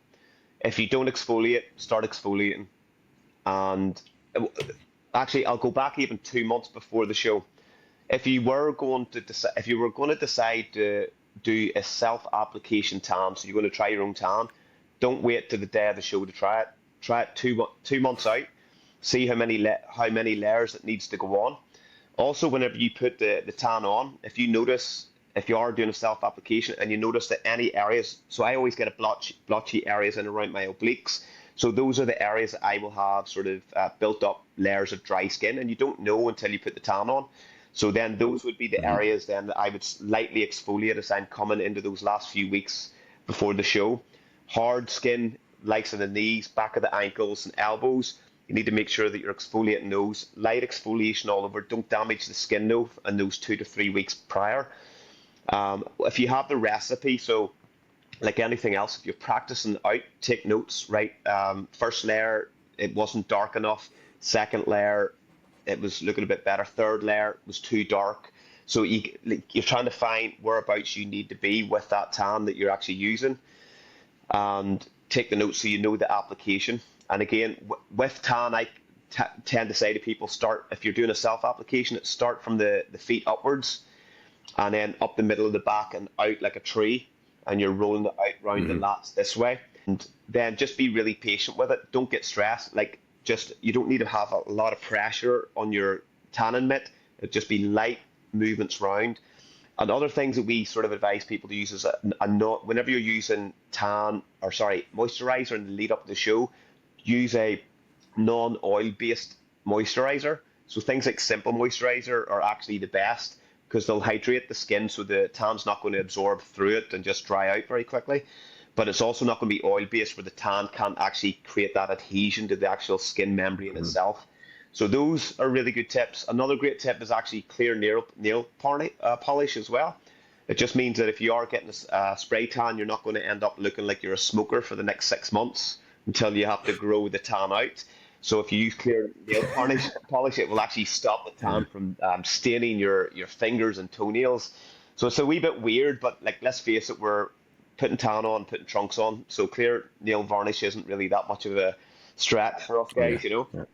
If you don't exfoliate, start exfoliating. And actually, I'll go back even 2 months before the show. If you were going to decide to do a self-application tan, so you're going to try your own tan, don't wait to the day of the show to try it. Try it 2 months out. See how many layers it needs to go on. Also, whenever you put the tan on, if you are doing a self application and you notice that any areas, so I always get a blotchy areas in around my obliques. So those are the areas that I will have sort of built up layers of dry skin, and you don't know until you put the tan on. So then those would be the areas then that I would lightly exfoliate as I'm coming into those last few weeks before the show. Hard skin, likes of the knees, back of the ankles and elbows. You need to make sure that you're exfoliating those. Light exfoliation all over. Don't damage the skin though in those 2 to 3 weeks prior. If you have the recipe, so like anything else, if you're practicing out, take notes, right? First layer, it wasn't dark enough. Second layer, it was looking a bit better. Third layer was too dark. So you're trying to find whereabouts you need to be with that tan that you're actually using, and take the notes so you know the application. And again, with tan, I tend to say to people, if you're doing a self application, start from the feet upwards and then up the middle of the back and out like a tree, and you're rolling it out round the lats this way. And then just be really patient with it. Don't get stressed. Like, just, you don't need to have a lot of pressure on your tanning mitt. It just be light movements round. And other things that we sort of advise people to use is whenever you're using moisturizer in the lead up to the show, use a non-oil based moisturizer. So things like simple moisturizer are actually the best because they'll hydrate the skin so the tan's not going to absorb through it and just dry out very quickly. But it's also not going to be oil based where the tan can't actually create that adhesion to the actual skin membrane itself. So those are really good tips. Another great tip is actually clear nail polish as well. It just means that if you are getting a spray tan, you're not going to end up looking like you're a smoker for the next 6 months until you have to grow the tan out. So if you use clear nail polish, it will actually stop the tan from staining your fingers and toenails. So it's a wee bit weird, but like, let's face it, putting tan on, putting trunks on. So clear nail varnish isn't really that much of a stretch for us Yeah, guys, you know. yeah,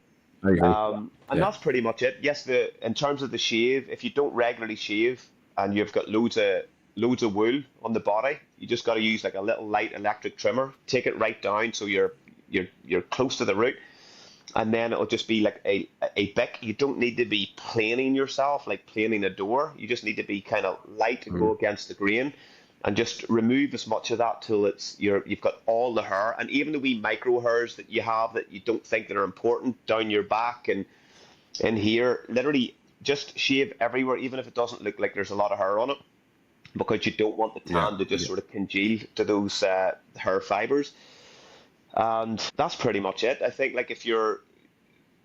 I agree. And Yeah. that's pretty much it. Yes, the in terms of the shave, if you don't regularly shave and you've got loads of wool on the body, you just got to use like a little light electric trimmer. Take it right down so you're close to the root, and then it'll just be like a bick. You don't need to be planing yourself like planing a door. You just need to be kind of light to go Mm. against the grain, and just remove as much of that till you've got all the hair, and even the wee micro hairs that you have that you don't think that are important down your back and in here. Literally, just shave everywhere, even if it doesn't look like there's a lot of hair on it, because you don't want the Yeah, tan to just yeah. sort of congeal to those hair fibers. And that's pretty much it. I think like if you're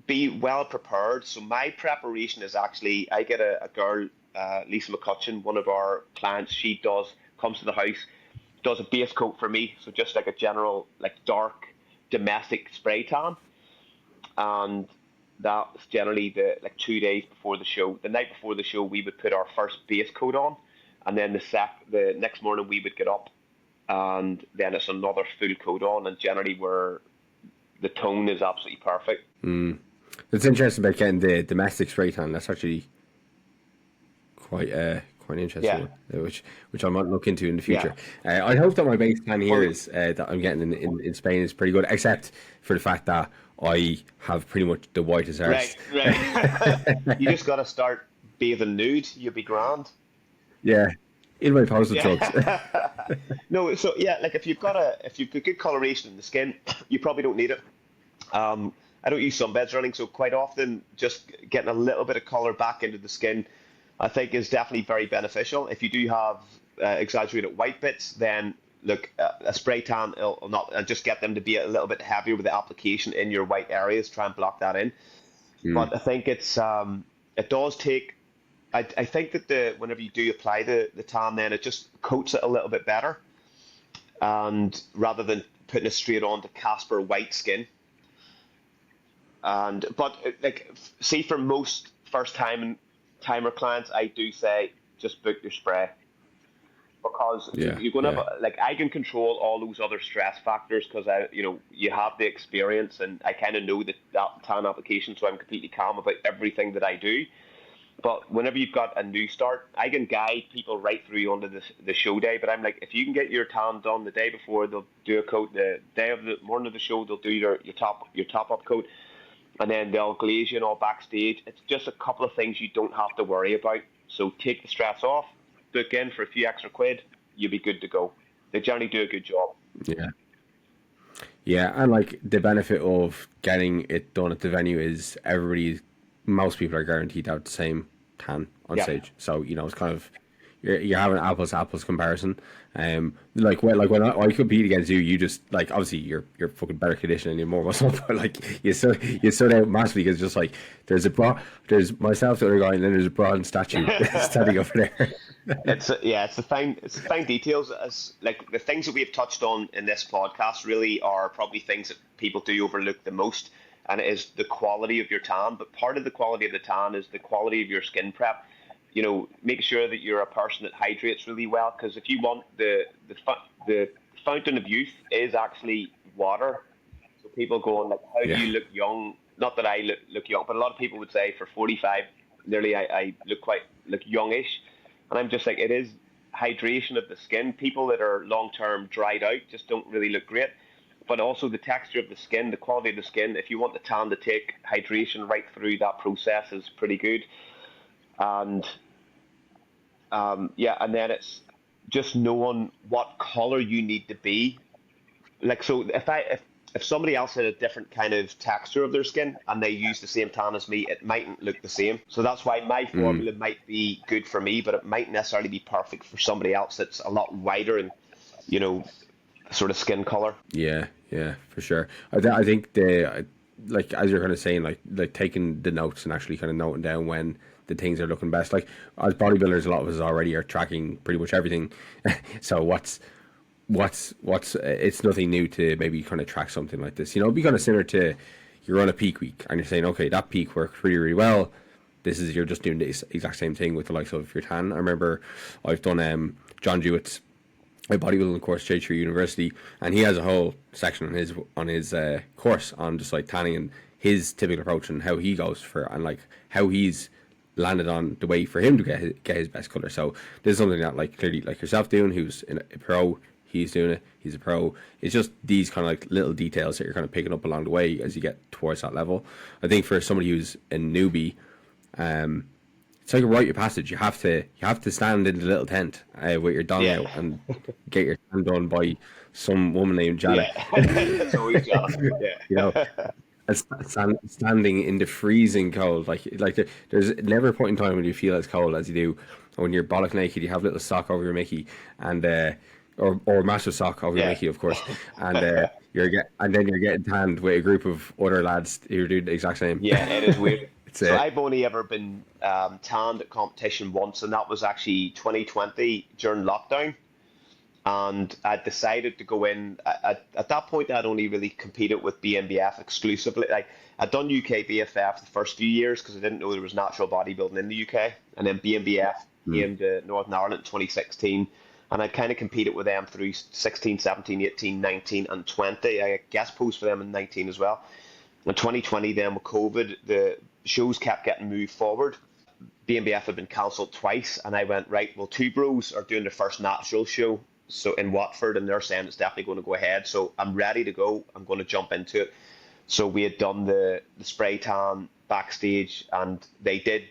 be well prepared. So my preparation is actually I get a girl, Lisa McCutcheon, one of our clients. She comes to the house, does a base coat for me. So just like a general like dark domestic spray tan, and that's generally the like 2 days before the show. The night before the show, we would put our first base coat on, and then the next morning we would get up, and then it's another full coat on, and generally the tone is absolutely perfect. Mm. It's interesting about getting the domestic spray tan. That's actually quite an interesting Yeah, one, which I might look into in the yeah. future. I hope that my base plan here Well, is that I'm getting in Spain is pretty good, except for the fact that I have pretty much the whitest right, arse. right. You just got to start bathing nude. You'll be grand. Yeah, in my postal trucks. Yeah. No, so yeah, like if you've got good coloration in the skin, you probably don't need it. I don't use sunbeds or anything, so quite often just getting a little bit of color back into the skin, I think, is definitely very beneficial. If you do have exaggerated white bits, then look, a spray tan will not just get them to be a little bit heavier with the application in your white areas. Try and block that in. Mm. But I think it does take. I think that the whenever you do apply the tan, then it just coats it a little bit better, and rather than putting it straight on to Casper white skin. And but like, see, for most timer clients, I do say just book your spray, because Yeah, you're gonna yeah, have like I can control all those other stress factors because you have the experience, and I kind of know that tan application, so I'm completely calm about everything that I do. But whenever you've got a new start, I can guide people right through onto the show day. But I'm like, if you can get your tan done the day before, they'll do a coat. The day of the morning of the show, they'll do your top up coat, and then they'll glaze you and all backstage. It's just a couple of things you don't have to worry about. So take the stress off, book in for a few extra quid, you'll be good to go. They generally do a good job. yeah, yeah. And like the benefit of getting it done at the venue is most people are guaranteed to have the same tan on Yeah. stage. So it's kind of you're having an apples to apples comparison. Like when I compete against you, you just like obviously you're fucking better conditioned and you're more muscle, but like you stood out massively because just like there's myself, the other guy, and then there's a bronze statue standing over there. It's the fine details. As like the things that we've touched on in this podcast really are probably things that people do overlook the most, and it is the quality of your tan. But part of the quality of the tan is the quality of your skin prep. Make sure that you're a person that hydrates really well, because if you want the fountain of youth is actually water. So people going like, how do Yeah, you look young? Not that I look young, but a lot of people would say for 45, nearly I look youngish, and I'm just like, it is hydration of the skin. People that are long term dried out just don't really look great. But also the texture of the skin, the quality of the skin. If you want the tan to take hydration right through that process, is pretty good. And yeah, and then it's just knowing what color you need to be. Like, so if somebody else had a different kind of texture of their skin and they use the same tan as me, it mightn't look the same. So that's why my mm, formula might be good for me, but it might necessarily be perfect for somebody else that's a lot whiter and you know sort of skin color. yeah, yeah, for sure. I think like as you're kind of saying, like taking the notes and actually kind of noting down when the things are looking best. Like as bodybuilders, a lot of us already are tracking pretty much everything. So what's it's nothing new to maybe kind of track something like this. It'd be kind of similar to you're on a peak week and you're saying, okay, that peak worked really, really well. You're just doing the exact same thing with the likes of your tan. I remember I've done John Jewett's a bodybuilding course straight through university, and he has a whole section on his course on just like tanning and his typical approach and how he goes for, and like how he's landed on the way for him to get his best color. So this is something that like clearly like yourself doing, who's a pro, he's doing it, he's a pro. It's just these kind of like little details that you're kind of picking up along the way as you get towards that level. I think for somebody who's a newbie, it's like a rite of passage. You have to stand in the little tent with your dong out and get your tan done by some woman named Janet. Yeah, it's always Janet. Yeah. You know, standing in the freezing cold, like there's never a point in time when you feel as cold as you do when you're bollock naked. You have a little sock over your Mickey, and or a massive sock over your Mickey, of course, and then you're getting tanned with a group of other lads who are doing the exact same. Yeah, it is weird. So I've only ever been tanned at competition once, and that was actually 2020 during lockdown. And I decided to go in. At that point, I'd only really competed with BNBF exclusively. Like I'd done UK BFF the first few years because I didn't know there was natural bodybuilding in the UK, and then BNBF came to Northern Ireland in 2016, and I kind of competed with them through 16, 17, 18, 19, and 20. I guest posed for them in 19 as well. In 2020, then with COVID, the shows kept getting moved forward. BNBF had been cancelled twice, and I went, right, well, Two Bros are doing their first natural show so in Watford, and they're saying it's definitely going to go ahead. So I'm ready to go. I'm going to jump into it. So we had done the spray tan backstage, and they did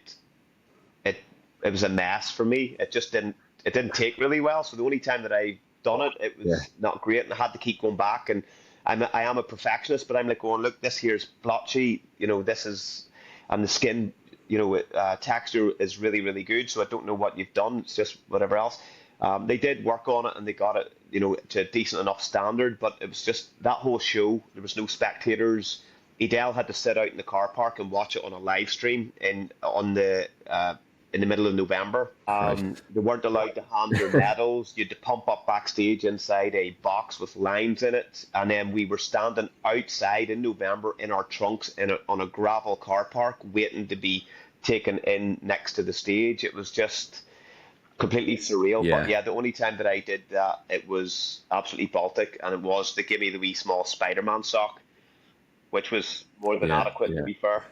it. It was a mess for me. It didn't take really well. So the only time that I done it, it was not great, and I had to keep going back. And I am a perfectionist, but I'm like going, look, this here's blotchy. This is, and the skin, texture is really, really good. So I don't know what you've done. It's just whatever else. They did work on it, and they got it, to a decent enough standard. But it was just that whole show. There was no spectators. Edel had to sit out in the car park and watch it on a live stream in the middle of November. They weren't allowed to hand their medals. You had to pump up backstage inside a box with lines in it, and then we were standing outside in November in our trunks on a gravel car park, waiting to be taken in next to the stage. It was just completely surreal. Yeah. But yeah, the only time that I did that, it was absolutely Baltic, and it was they gave me the wee small Spider-Man sock, which was more than adequate, to be fair.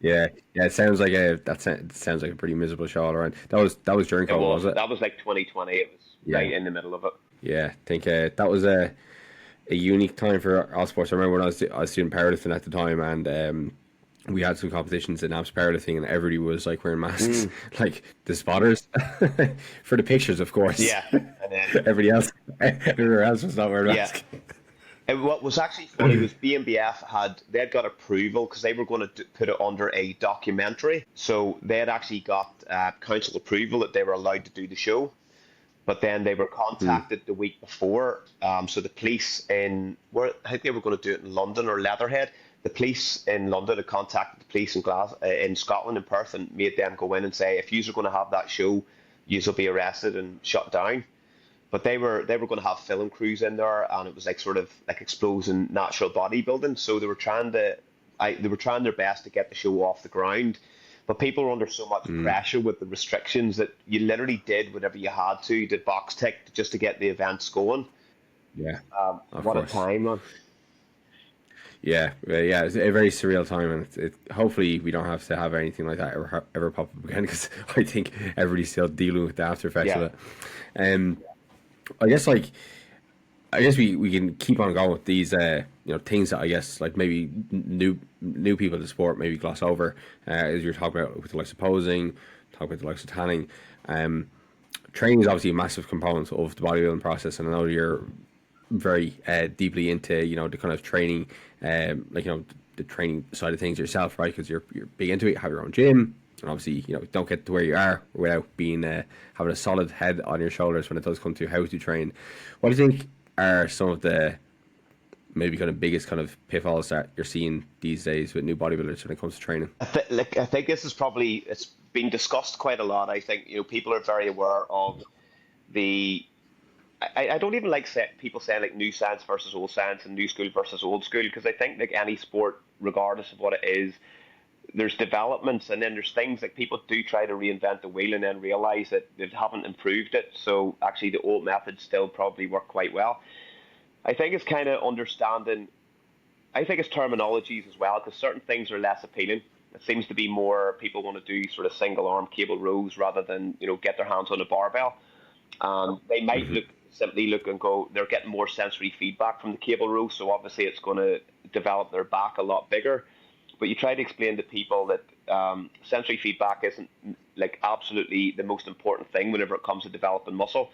yeah, it sounds like a pretty miserable show all around. That was during COVID, was it? That was like 2020. It was right in the middle of it. Yeah, I think that was a unique time for all sports. I remember when I was doing powerlifting at the time, and we had some competitions in abs powerlifting, and everybody was like wearing masks, like the spotters for the pictures, of course. Yeah, and then everywhere else was not wearing masks. And what was actually funny was BNBF they'd got approval because they were going to put it under a documentary. So they had actually got council approval that they were allowed to do the show. But then they were contacted the week before. So the police I think they were going to do it in London or Leatherhead. The police in London had contacted the police in Scotland, in Perth, and made them go in and say, if you are going to have that show, you will be arrested and shut down. But they were going to have film crews in there, and it was like sort of like exposing natural bodybuilding. So they were trying their best to get the show off the ground. But people were under so much pressure with the restrictions that you literally did whatever you had to. You did box tick just to get the events going. Yeah. What a time, man. Yeah, it's a very surreal time, and hopefully we don't have to have anything like that ever pop up again, because I think everybody's still dealing with the after effects of it. I guess we can keep on going with these things that I guess like maybe new people to sport maybe gloss over, as you're talking about with the likes of posing, talking about the likes of tanning. Training is obviously a massive component of the bodybuilding process, and I know you're very deeply into the kind of training, the training side of things yourself, right? Because you're big into it, have your own gym, and obviously don't get to where you are without being having a solid head on your shoulders when it does come to how to train. What do you think are some of the maybe kind of biggest kind of pitfalls that you're seeing these days with new bodybuilders when it comes to training? I think this is it's been discussed quite a lot. I think people are very aware of the. I don't even like people saying like new science versus old science and new school versus old school, because I think like any sport, regardless of what it is, there's developments, and then there's things like people do try to reinvent the wheel and then realize that they haven't improved it. So actually, the old methods still probably work quite well. I think it's kind of understanding. I think it's terminologies as well, because certain things are less appealing. It seems to be more people want to do sort of single arm cable rows rather than get their hands on a barbell. They might simply look and go, they're getting more sensory feedback from the cable row, so obviously it's going to develop their back a lot bigger. But you try to explain to people that sensory feedback isn't like absolutely the most important thing whenever it comes to developing muscle.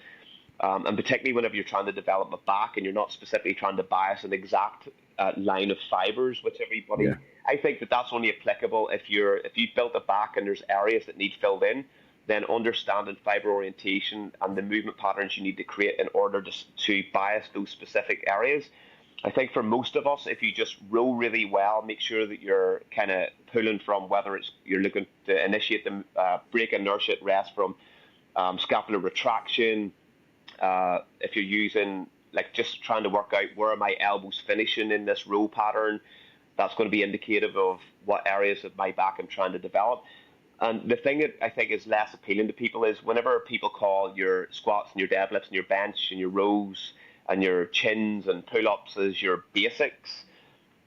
And particularly whenever you're trying to develop a back and you're not specifically trying to bias an exact line of fibers, which everybody, Yeah. I think that's only applicable if you've built a back and there's areas that need filled in, then understanding fiber orientation and the movement patterns you need to create in order to bias those specific areas. I think for most of us, if you just row really well, make sure that you're kind of pulling from whether it's you're looking to initiate the break inertia at rest from scapular retraction. If you're using like just trying to work out where are my elbows finishing in this row pattern, that's going to be indicative of what areas of my back I'm trying to develop. And the thing that I think is less appealing to people is whenever people call your squats and your deadlifts and your bench and your rows and your chins and pull-ups as your basics,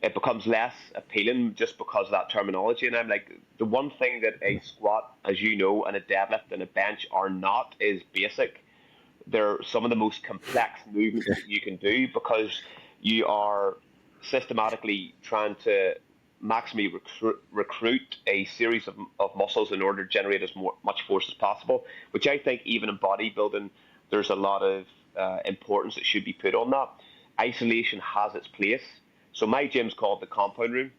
it becomes less appealing just because of that terminology. And I'm like, the one thing that a squat, as you know, and a deadlift and a bench are not is basic. They're some of the most complex movements that you can do because you are systematically trying to maximally recruit a series of muscles in order to generate as much force as possible, which I think even in bodybuilding, there's a lot of importance that should be put on that. Isolation has its place. So my gym's called the compound room,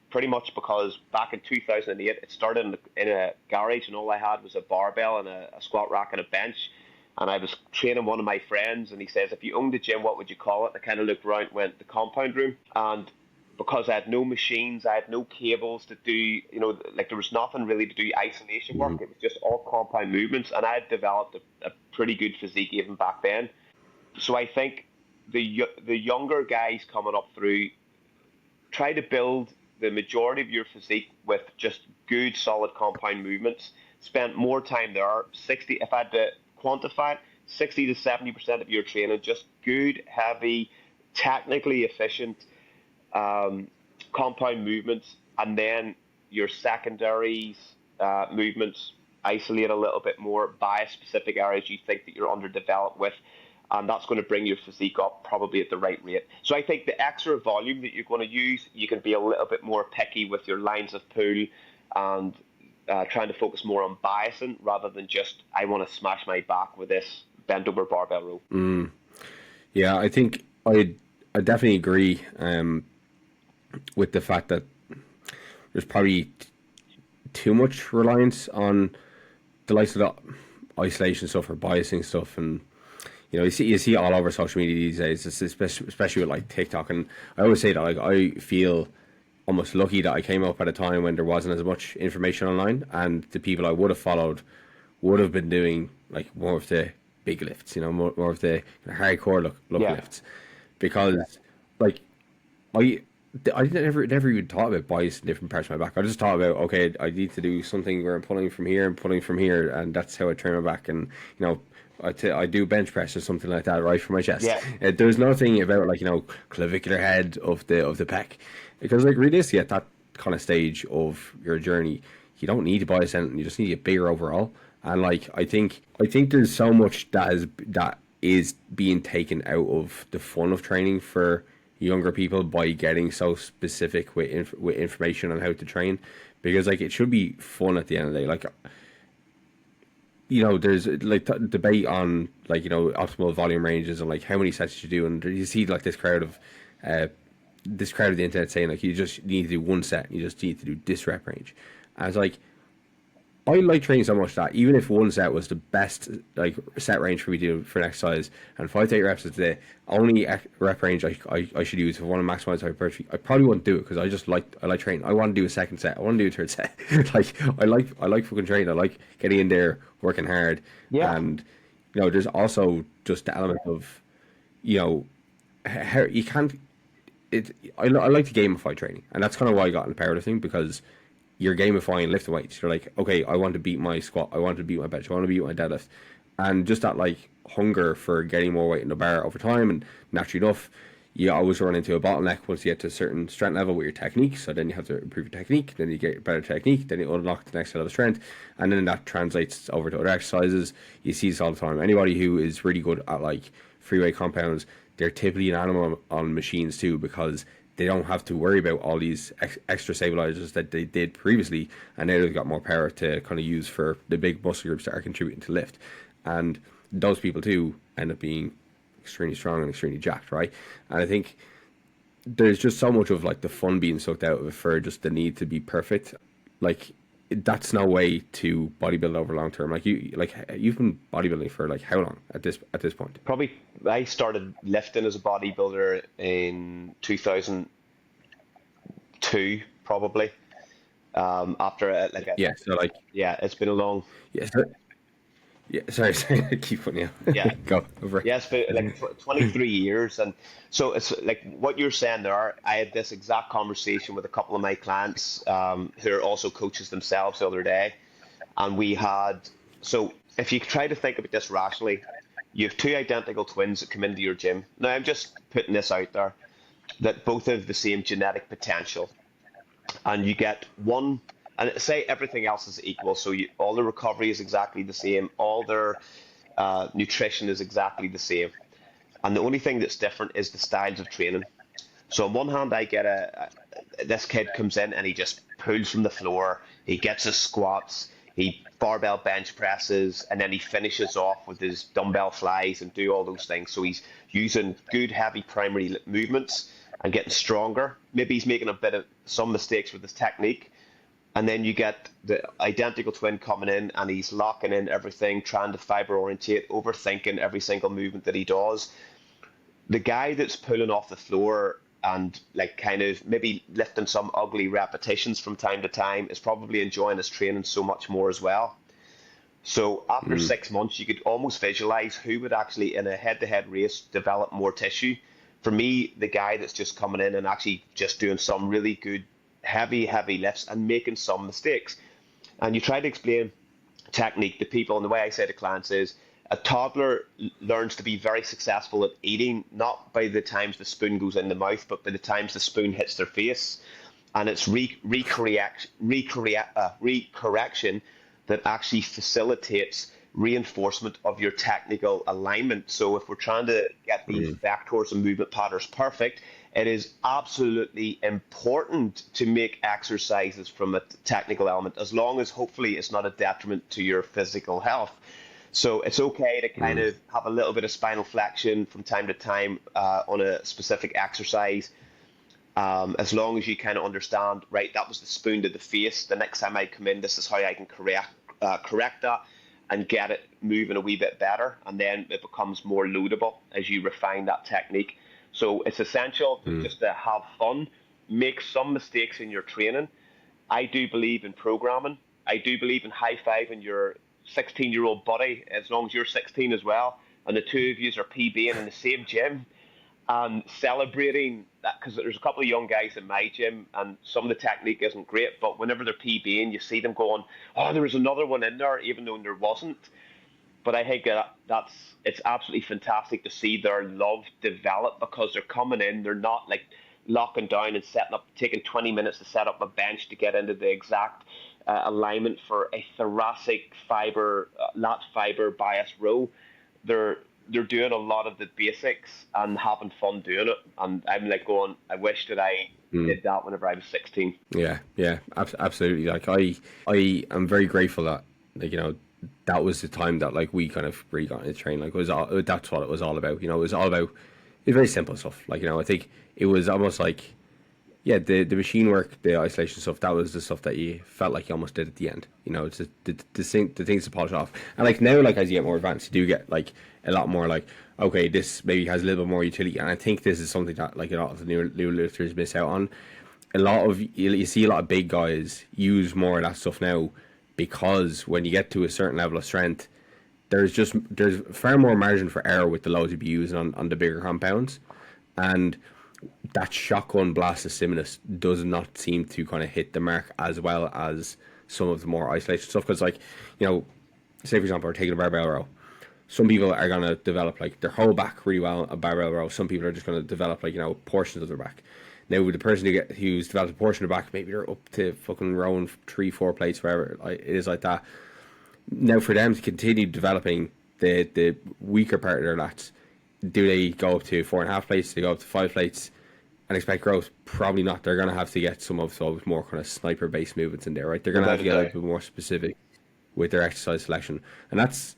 pretty much because back in 2008, it started in a garage and all I had was a barbell and a squat rack and a bench. And I was training one of my friends and he says, if you owned a gym, what would you call it? And I kind of looked around and went, the compound room. And because I had no machines, I had no cables to do, like there was nothing really to do isolation work. It was just all compound movements. And I had developed a pretty good physique even back then. So I think the younger guys coming up through, try to build the majority of your physique with just good, solid compound movements. Spend more time there. If I had to quantify it, 60 to 70% of your training, just good, heavy, technically efficient compound movements, and then your secondaries movements isolate a little bit more, bias specific areas you think that you're underdeveloped with, and that's going to bring your physique up probably at the right rate. So I think the extra volume that you're going to use, you can be a little bit more picky with your lines of pull and trying to focus more on biasing rather than just, I want to smash my back with this bent over barbell row. Yeah, I think I definitely agree with the fact that there's probably too much reliance on the likes of the isolation stuff or biasing stuff, and you see all over social media these days, especially with like TikTok. And I always say that like I feel almost lucky that I came up at a time when there wasn't as much information online, and the people I would have followed would have been doing like more of the big lifts, more of the hardcore look lifts, because like I never even thought about bias in different parts of my back. I just thought about, okay, I need to do something where I'm pulling from here and pulling from here, and that's how I train my back. And I do bench press or something like that, right, for my chest. Yeah. There's nothing about like clavicular head of the pec, because like realistically at that kind of stage of your journey, you don't need to bias anything. You just need to get bigger overall. And like I think there's so much that is being taken out of the fun of training for younger people by getting so specific with information on how to train, because like it should be fun at the end of the day. Like there's like debate on like optimal volume ranges and like how many sets you do, and you see like this crowd of the internet saying like you just need to do one set, you just need to do this rep range. And it's like, I like training so much that even if one set was the best like set range for me to do for an exercise, and 5 to 8 reps is the only rep range I should use if I want to maximize hypertrophy, I probably wouldn't do it, because I like training. I want to do a second set. I want to do a third set. Like I like fucking training. I like getting in there, working hard. Yeah. And there's also just the element of how you can't. I like to gamify training, and that's kind of why I got into powerlifting, because you're gamifying lifting weights. You're like, okay, I want to beat my squat, I want to beat my bench, I want to beat my deadlift, and just that like hunger for getting more weight in the bar over time. And naturally enough, you always run into a bottleneck once you get to a certain strength level with your technique. So then you have to improve your technique, then you get better technique, then you unlock the next level of strength, and then that translates over to other exercises. You see this all the time. Anybody who is really good at like free weight compounds, they're typically an animal on machines too, because they don't have to worry about all these extra stabilizers that they did previously, and now they've got more power to kind of use for the big muscle groups that are contributing to lift. And those people too end up being extremely strong and extremely jacked, right? And I think there's just so much of like the fun being sucked out of it for just the need to be perfect. Like that's no way to bodybuild over long term. You've been bodybuilding for like how long at this point? Probably I started lifting as a bodybuilder in 2002, probably. After Yeah, so like yeah, it's been a long. yeah, so, yeah. Sorry, I keep putting you. Yeah. Go over. Yeah, it's been like 23 years. And so it's like what you're saying there. I had this exact conversation with a couple of my clients who are also coaches themselves the other day. And so if you try to think about this rationally, you have two identical twins that come into your gym. Now, I'm just putting this out there, that both have the same genetic potential. And you get one, and say everything else is equal. So all the recovery is exactly the same. All their nutrition is exactly the same. And the only thing that's different is the styles of training. So on one hand, I get this kid comes in and he just pulls from the floor. He gets his squats, he barbell bench presses, and then he finishes off with his dumbbell flies and do all those things. So he's using good, heavy primary movements and getting stronger. Maybe he's making some mistakes with his technique. And then you get the identical twin coming in and he's locking in everything, trying to fiber orientate, overthinking every single movement that he does. The guy that's pulling off the floor and like kind of maybe lifting some ugly repetitions from time to time is probably enjoying his training so much more as well. So after 6 months, you could almost visualize who would actually in a head-to-head race develop more tissue. For me, the guy that's just coming in and actually just doing some really good heavy lifts and making some mistakes. And you try to explain technique to people, and the way I say to clients is a toddler learns to be very successful at eating, not by the times the spoon goes in the mouth, but by the times the spoon hits their face. And it's recorrection that actually facilitates reinforcement of your technical alignment. So if we're trying to get these vectors and movement patterns perfect, it is absolutely important to make exercises from a technical element, as long as hopefully it's not a detriment to your physical health. So it's okay to kind of have a little bit of spinal flexion from time to time on a specific exercise, as long as you kind of understand, right, that was the spoon to the face. The next time I come in, this is how I can correct that and get it moving a wee bit better. And then it becomes more loadable as you refine that technique. So it's essential just to have fun, make some mistakes in your training. I do believe in programming. I do believe in high-fiving your 16-year-old buddy, as long as you're 16 as well, and the two of you are PBing in the same gym and celebrating that, because there's a couple of young guys in my gym and some of the technique isn't great, but whenever they're PBing, you see them going, oh, there was another one in there, even though there wasn't. But I think it's absolutely fantastic to see their love develop, because they're coming in, they're not like locking down and setting up, taking 20 minutes to set up a bench to get into the exact alignment for a thoracic fiber, lat fiber bias row. They're doing a lot of the basics and having fun doing it. And I'm like going, I wish that I did that whenever I was 16. Yeah, absolutely. Like I am very grateful that, like, you know, that was the time that like we kind of really got into training. Like that's what it was all about. You know, it was all about, it's very simple stuff. Like, you know, I think it was almost like, yeah, the machine work, the isolation stuff, that was the stuff that you felt like you almost did at the end. You know, it's just the things to polish off. And like now, like as you get more advanced, you do get like a lot more like, okay, this maybe has a little bit more utility. And I think this is something that like a lot of the new lifters miss out on. You see a lot of big guys use more of that stuff now, because when you get to a certain level of strength, there's far more margin for error with the loads you'd be using on the bigger compounds. And that shotgun blast of stimulus does not seem to kind of hit the mark as well as some of the more isolated stuff. Because, like, you know, say for example, we're taking a barbell row. Some people are going to develop like their whole back really well a barbell row. Some people are just going to develop, like, you know, portions of their back. Now with the person who's developed a portion of the back, maybe they're up to fucking rowing 3-4 plates, wherever it is like that. Now for them to continue developing the weaker part of their lats, do they go up to 4.5 plates? Do they go up to 5 plates and expect growth? Probably not. They're going to have to get some of those more kind of sniper based movements in there, right? They're going to have to get a little bit more specific with their exercise selection, and that's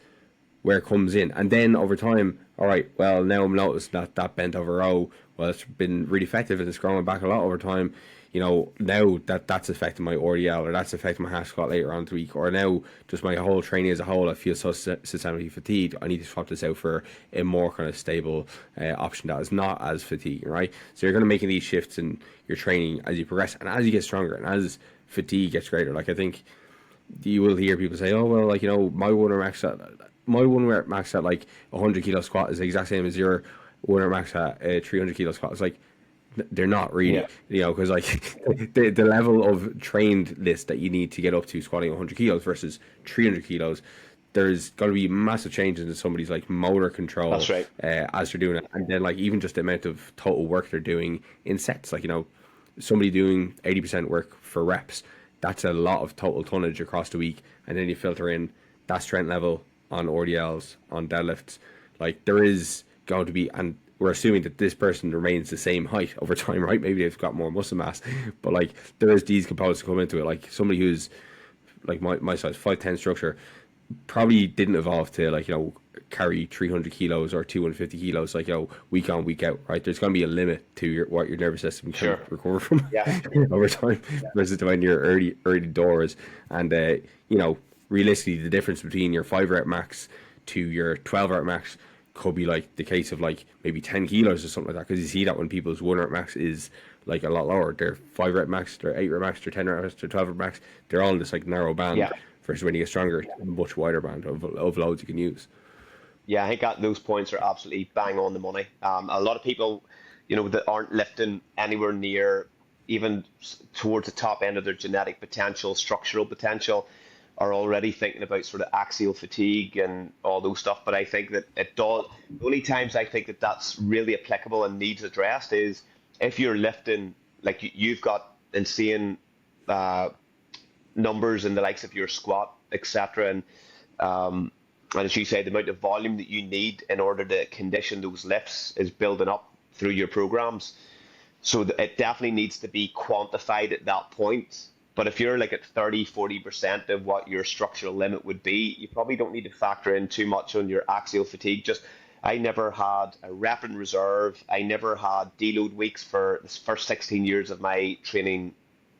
where it comes in. And then over time, all right, well, now I'm noticing that bent over row, well, it's been really effective and it's growing back a lot over time. You know, now that's affecting my RDL, or that's affecting my half squat later on the week, or now just my whole training as a whole, I feel so systemically fatigued. I need to swap this out for a more kind of stable option that is not as fatiguing, right? So you're going to make these shifts in your training as you progress and as you get stronger and as fatigue gets greater. Like, I think you will hear people say, oh, well, like, you know, my one rep max at like 100 kilo squat is the exact same as your one rep max at a 300 kilo squat. It's like, they're not really, you know, because like the level of trained list that you need to get up to squatting 100 kilos versus 300 kilos, there's going to be massive changes in somebody's like motor control. That's right. As they're doing it. And then like even just the amount of total work they're doing in sets, like, you know, somebody doing 80% work for reps, that's a lot of total tonnage across the week. And then you filter in that strength level on RDLs, on deadlifts. Like, there is going to be, and we're assuming that this person remains the same height over time, right? Maybe they've got more muscle mass, but like there is these components to come into it. Like somebody who's like my size, 5'10" structure, probably didn't evolve to, like, you know, carry 300 kilos or 250 kilos, like, you know, week on, week out, right? There's going to be a limit to what your nervous system can recover from over time versus when you're early doors. And, you know, realistically, the difference between your 5 rep max to your 12 rep max could be like the case of like maybe 10 kilos or something like that, because you see that when people's 1 rep max is like a lot lower, their 5 rep max, their 8 rep max, their 10 rep max, their 12 rep max, they're all in this like narrow band, versus when you get stronger, a much wider band of loads you can use. Yeah, I think that those points are absolutely bang on the money. A lot of people, you know, that aren't lifting anywhere near even towards the top end of their genetic potential, structural potential, are already thinking about sort of axial fatigue and all those stuff. But I think that it does. The only times I think that that's really applicable and needs addressed is if you're lifting, like you've got insane numbers in the likes of your squat, etc. And as you say, the amount of volume that you need in order to condition those lifts is building up through your programs. So it definitely needs to be quantified at that point. But if you're like at 30-40% of what your structural limit would be, you probably don't need to factor in too much on your axial fatigue. Just, I never had a rep in reserve. I never had deload weeks for the first 16 years of my training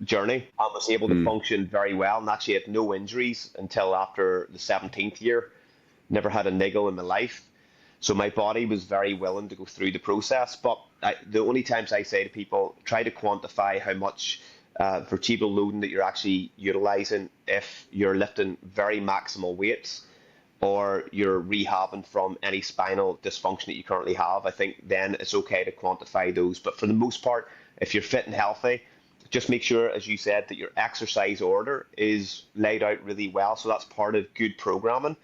journey. I was able to function very well and actually had no injuries until after the 17th year. Never had a niggle in my life. So my body was very willing to go through the process. But the only times I say to people, try to quantify how much vertebral loading that you're actually utilizing if you're lifting very maximal weights or you're rehabbing from any spinal dysfunction that you currently have. I think then it's okay to quantify those. But for the most part, if you're fit and healthy, just make sure, as you said, that your exercise order is laid out really well. So that's part of good programming.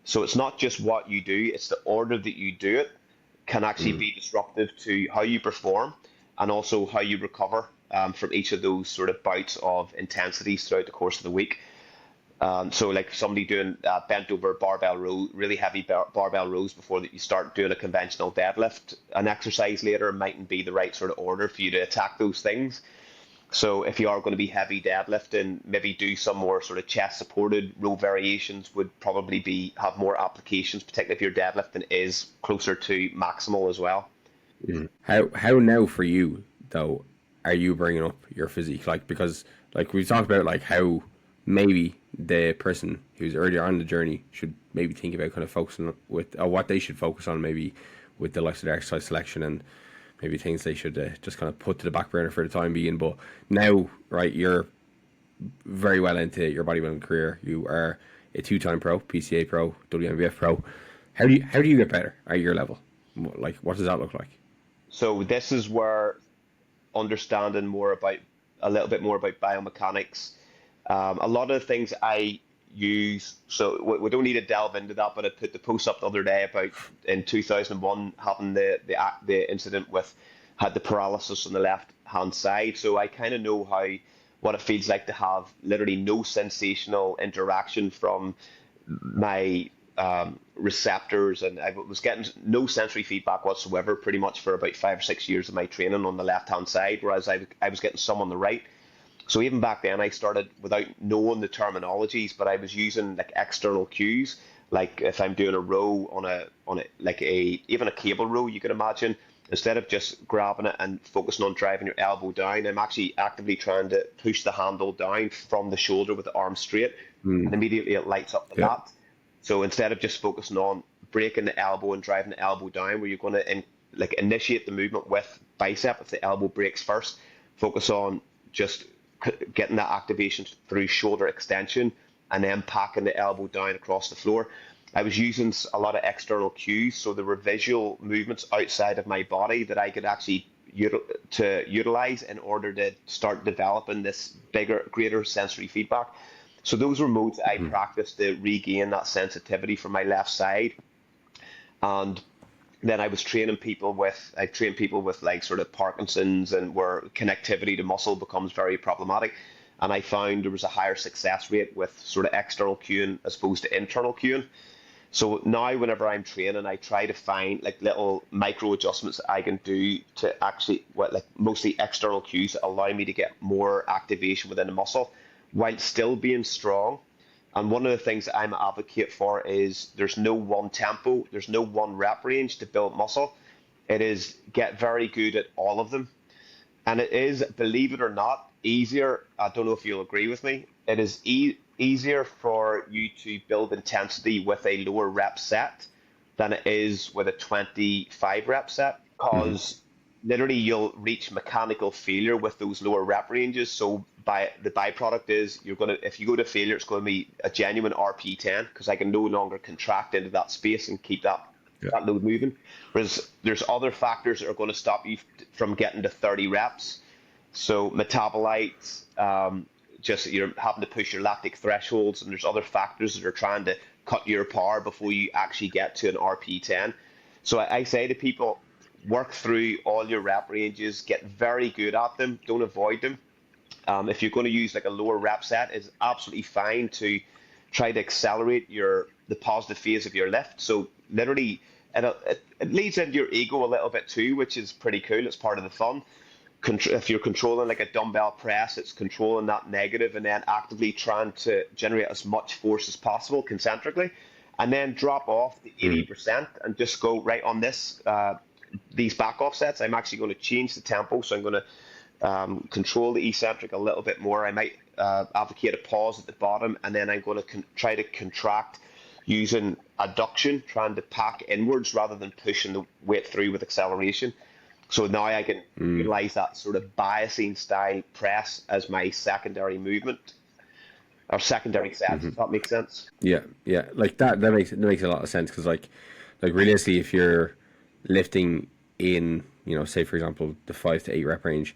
So it's not just what you do, it's the order that you do it can actually be disruptive to how you perform and also how you recover from each of those sort of bouts of intensities throughout the course of the week. So like somebody doing bent over barbell row, really heavy barbell rows before that you start doing a conventional deadlift, an exercise later mightn't be the right sort of order for you to attack those things. So if you are going to be heavy deadlifting, maybe do some more sort of chest supported row variations would probably have more applications, particularly if your deadlifting is closer to maximal as well. How now for you though are you bringing up your physique? Like, because like we've talked about like how maybe the person who's earlier on the journey should maybe think about kind of focusing with what they should focus on, maybe with the likes of their exercise selection and maybe things they should just kind of put to the back burner for the time being. But now, right, you're very well into your bodybuilding career. You are a 2-time pro, PCA pro, WNBF pro. How do you get better at your level? Like, what does that look like? So this is where understanding a little bit more about biomechanics. A lot of the things I use, so we don't need to delve into that, but I put the post up the other day about in 2001 having the incident with had the paralysis on the left hand side. So I kind of know what it feels like to have literally no sensational interaction from my receptors, and I was getting no sensory feedback whatsoever pretty much for about 5 or 6 years of my training on the left hand side, whereas I was getting some on the right. So even back then I started without knowing the terminologies, but I was using like external cues, like if I'm doing a row on a like even a cable row, you can imagine, instead of just grabbing it and focusing on driving your elbow down, I'm actually actively trying to push the handle down from the shoulder with the arm straight, and immediately it lights up the lat. So instead of just focusing on breaking the elbow and driving the elbow down, where you're going to initiate the movement with bicep, if the elbow breaks first, focus on just getting that activation through shoulder extension and then packing the elbow down across the floor. I was using a lot of external cues, so there were visual movements outside of my body that I could actually utilize in order to start developing this greater sensory feedback. So those were modes that I practiced to regain that sensitivity from my left side. And then I trained people with like sort of Parkinson's, and where connectivity to muscle becomes very problematic. And I found there was a higher success rate with sort of external cueing as opposed to internal cueing. So now whenever I'm training, I try to find like little micro adjustments that I can do to actually, mostly external cues that allow me to get more activation within the muscle while still being strong. And one of the things that I'm an advocate for is there's no one tempo, there's no one rep range to build muscle. It is get very good at all of them. And it is, believe it or not, easier. I don't know if you'll agree with me. It is easier for you to build intensity with a lower rep set than it is with a 25 rep set, because literally you'll reach mechanical failure with those lower rep ranges. So the byproduct is if you go to failure, it's going to be a genuine RP10, because I can no longer contract into that space and keep that load moving. Whereas there's other factors that are going to stop you from getting to 30 reps. So metabolites, just you're having to push your lactic thresholds, and there's other factors that are trying to cut your power before you actually get to an RP10. So I say to people, work through all your rep ranges, get very good at them, don't avoid them. If you're going to use like a lower rep set, it's absolutely fine to try to accelerate the positive phase of your lift. So literally, it leads into your ego a little bit too, which is pretty cool. It's part of the fun. If you're controlling like a dumbbell press, it's controlling that negative and then actively trying to generate as much force as possible concentrically, and then drop off the 80% and just go right on these back off sets. I'm actually going to change the tempo, so I'm going to control the eccentric a little bit more. I might advocate a pause at the bottom, and then I'm going to try to contract using adduction, trying to pack inwards rather than pushing the weight through with acceleration. So now I can utilize that sort of biasing style press as my secondary movement or secondary set. Does that make sense? Yeah, like that makes a lot of sense, because like realistically, if you're lifting in, say for example the 5 to 8 rep range,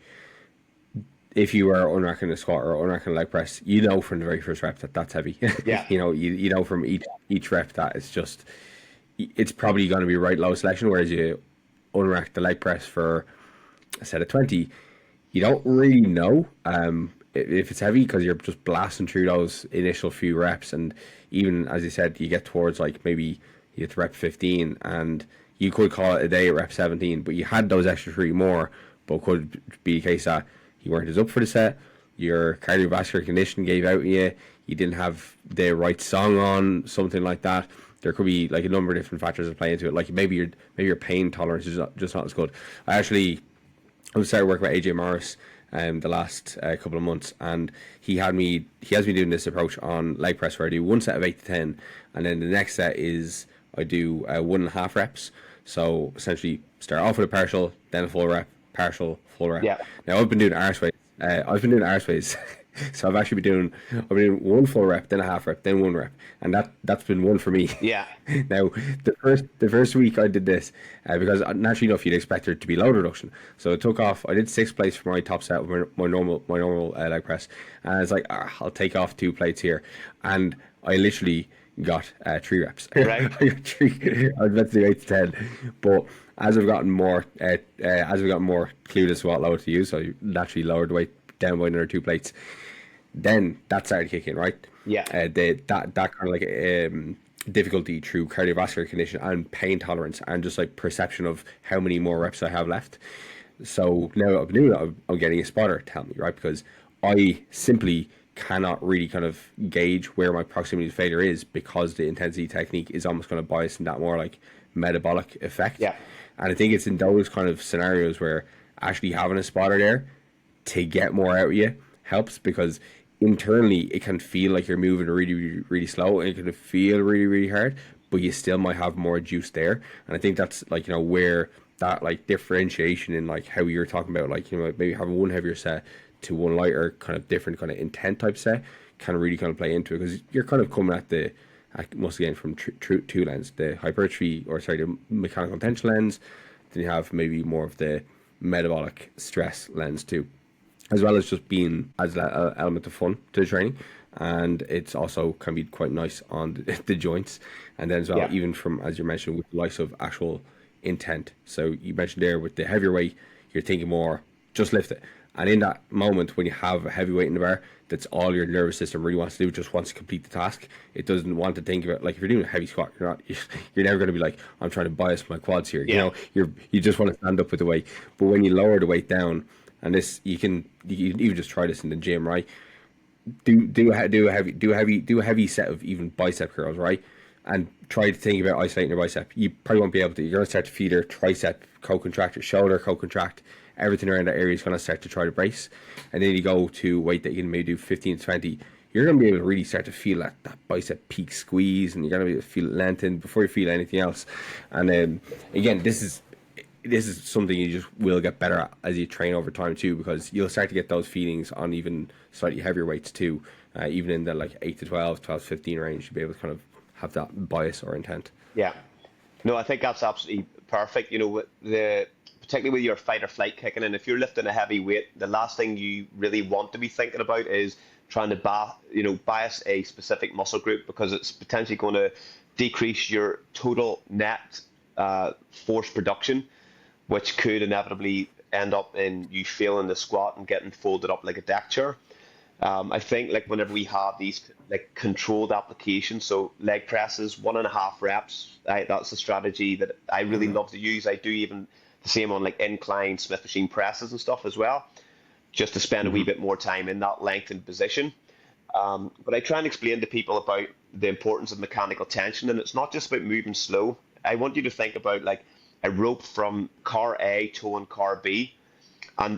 if you are unracking a squat or unracking a leg press, from the very first rep that's heavy. Yeah. you know from each rep that it's probably going to be right low selection, whereas you unrack the leg press for a set of 20, you don't really know if it's heavy, because you're just blasting through those initial few reps. And even as you said, you get towards like maybe you get to rep 15 and you could call it a day at rep 17, but you had those extra 3 more, but could be a case that you weren't as up for the set, your cardiovascular condition gave out in you, you didn't have the right song on, something like that. There could be like a number of different factors that play into it. Like maybe your pain tolerance is just not as good. I started working with AJ Morris the last couple of months, and he has me doing this approach on leg press where I do one set of 8 to 10, and then the next set is I do 1.5 reps. So essentially start off with a partial, then a full rep, partial, full rep. Yeah. Now I've been doing arseways So I've been doing one full rep, then a half rep, then one rep, and that's been one for me. Yeah. Now, the first week I did this because naturally enough you'd expect there to be load reduction. So I took off. I did 6 plates for my top set of my normal leg press, and it's like I'll take off 2 plates here, and I literally got 3 reps. Right. I got three. I was meant to do 8 to 10, but as I've gotten more clued as to what load to use, so I naturally lowered the weight down by another 2 plates. Then that started kicking, right? Yeah. That kind of like difficulty through cardiovascular condition and pain tolerance and just like perception of how many more reps I have left. So now I'm doing it, I'm getting a spotter tell me, right? Because I simply cannot really kind of gauge where my proximity to failure is because the intensity technique is almost going to bias in that more like metabolic effect. Yeah. And I think it's in those kind of scenarios where actually having a spotter there to get more out of you helps, because internally it can feel like you're moving really, really, really slow, and it can feel really, really hard, but you still might have more juice there. And I think that's like, where that like differentiation in like how you're talking about, like, maybe having one heavier set to one lighter kind of different kind of intent type set can really kind of play into it, because you're kind of coming at once again from two lens, the hypertrophy, or sorry, the mechanical tension lens, then you have maybe more of the metabolic stress lens too, as well as just being as an element of fun to the training. And it's also can be quite nice on the joints. And then as well, even from, as you mentioned, with the likes of actual intent. So you mentioned there with the heavier weight, you're thinking more, just lift it. And in that moment, when you have a heavy weight in the bar, that's all your nervous system really wants to do, just wants to complete the task. It doesn't want to think about, like, if you're doing a heavy squat, you're never going to be like, I'm trying to bias my quads here. You just want to stand up with the weight. But when you lower the weight down, and this you can even just try this in the gym, right? Do a heavy set of even bicep curls, right? And try to think about isolating your bicep. You probably won't be able to. You're going to start to feel your tricep co-contract, your shoulder co-contract. Everything around that area is going to start to try to brace. And then you go to weight that you can maybe do 15 to 20. You're going to be able to really start to feel that bicep peak squeeze, and you're going to be able to feel it lengthen before you feel anything else. And again, this is something you just will get better at as you train over time too, because you'll start to get those feelings on even slightly heavier weights too, even in the like 8 to 12, 12 to 15 range, to be able to kind of have that bias or intent. Yeah. No, I think that's absolutely perfect. Particularly with your fight or flight kicking in, if you're lifting a heavy weight, the last thing you really want to be thinking about is trying to bias a specific muscle group, because it's potentially going to decrease your total net force production, which could inevitably end up in you failing the squat and getting folded up like a deck chair. I think like whenever we have these like controlled applications, so leg presses, 1.5 reps, that's a strategy that I really love to use. I do even the same on like incline Smith machine presses and stuff as well, just to spend a wee bit more time in that lengthened position. But I try and explain to people about the importance of mechanical tension, and it's not just about moving slow. I want you to think about like a rope from car A towing car B, and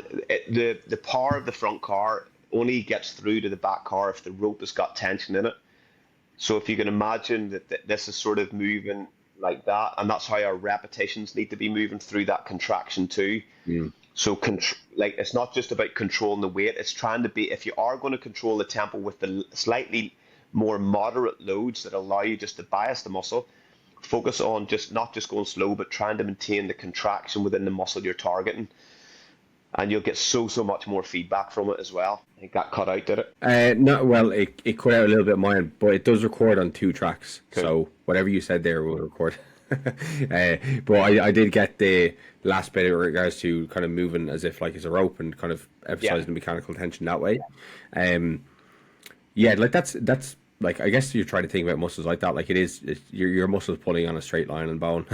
the power of the front car only gets through to the back car if the rope has got tension in it. So if you can imagine that this is sort of moving like that, and that's how our repetitions need to be moving through that contraction too. So it's not just about controlling the weight, it's trying to be, if you are going to control the tempo with the slightly more moderate loads that allow you just to bias the muscle, focus on just not just going slow, but trying to maintain the contraction within the muscle you're targeting, and you'll get so much more feedback from it as well. I think that cut out, did it? No, well, it cut out a little bit of mine, but it does record on 2 tracks. Cool. So whatever you said there will record. But I did get the last bit in regards to kind of moving as if like it's a rope and kind of emphasizing the mechanical tension that way. Like that's like, I guess you're trying to think about muscles like that. Like your muscles pulling on a straight line and bone.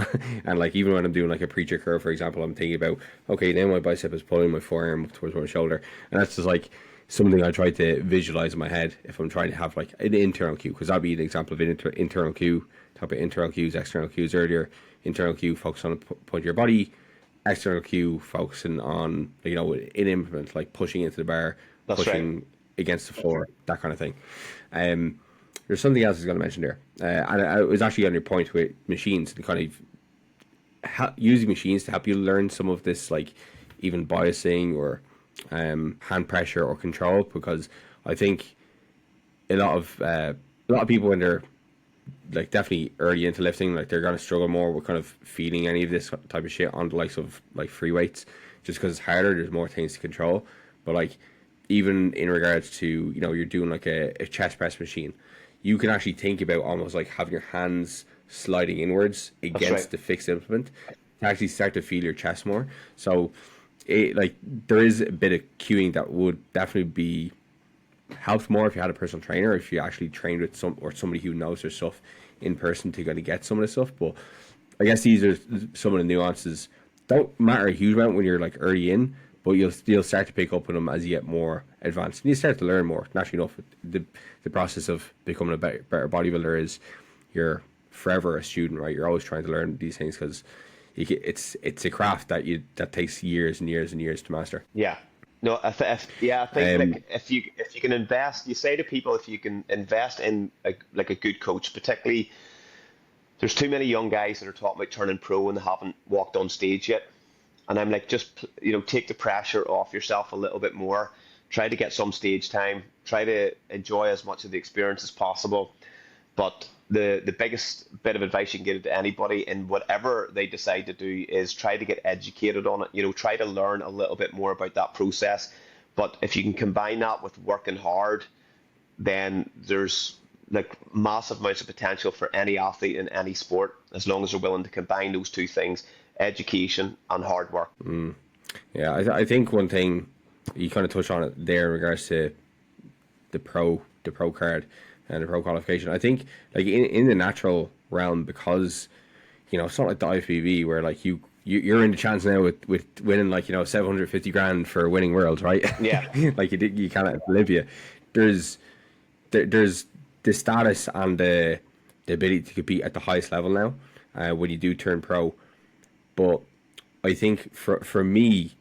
And like even when I'm doing like a preacher curl, for example, I'm thinking about, okay, now my bicep is pulling my forearm up towards my shoulder, and that's just like something I try to visualize in my head if I'm trying to have like an internal cue, because that'd be an example of an internal cue. Talk about internal cues, external cues earlier. Internal cue, focus on a point of your body. External cue, focusing on, an implement, like pushing into the bar, pushing against the floor, that kind of thing. There's something else I was going to mention there, and I was actually on your point with machines and kind of using machines to help you learn some of this, like even biasing or hand pressure or control, because I think a lot of people when they're like definitely early into lifting, like they're gonna struggle more with kind of feeding any of this type of shit on the likes of like free weights, just because it's harder. There's more things to control. But like even in regards to you're doing like a chest press machine, you can actually think about almost like having your hands sliding inwards That's right. against the fixed implement to actually start to feel your chest more. So it like there is a bit of cueing that would definitely be helps more if you had a personal trainer, if you actually trained with somebody who knows their stuff in person to kind of get some of this stuff. But I guess these are some of the nuances. Don't matter a huge amount when you're like early in, but you'll start to pick up on them as you get more advanced and you start to learn more. Naturally enough, the process of becoming a better bodybuilder is you're forever a student, right? You're always trying to learn these things because it's a craft that takes years and years and years to master. Yeah. No, I think Um, like if you can invest, you say to people if you can invest in like a good coach, particularly there's too many young guys that are talking about turning pro and they haven't walked on stage yet. And I'm like, just take the pressure off yourself a little bit more. Try to get some stage time. Try to enjoy as much of the experience as possible. But the biggest bit of advice you can give to anybody in whatever they decide to do is try to get educated on it. Try to learn a little bit more about that process. But if you can combine that with working hard, then there's like massive amounts of potential for any athlete in any sport as long as they're willing to combine those two things, education and hard work. yeah, I think one thing you kind of touched on it there in regards to the pro card and the pro qualification. I think like in the natural realm, because it's not like the IFBB where like you're in the chance now with winning like 750 grand for winning worlds, right? Yeah. Like you can't at Olympia. There's the status and the ability to compete at the highest level now when you do turn pro. But I think for me,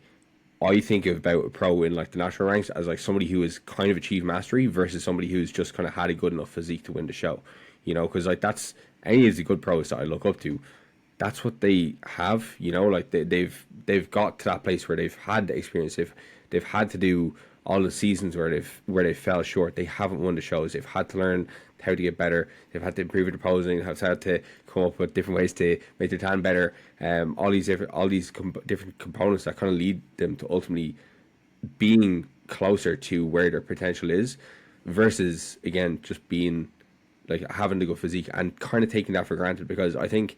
I think about a pro in like the national ranks as like somebody who has kind of achieved mastery versus somebody who's just kind of had a good enough physique to win the show. Because like that's any of the good pros that I look up to. That's what they have. Like they've got to that place where they've had the experience. They've had to do all the seasons where they fell short. They haven't won the shows. They've had to learn how to get better. They've had to improve their posing. Have had to come up with different ways to make their tan better. All these different components that kind of lead them to ultimately being closer to where their potential is, versus again just being like having to go physique and kind of taking that for granted. Because I think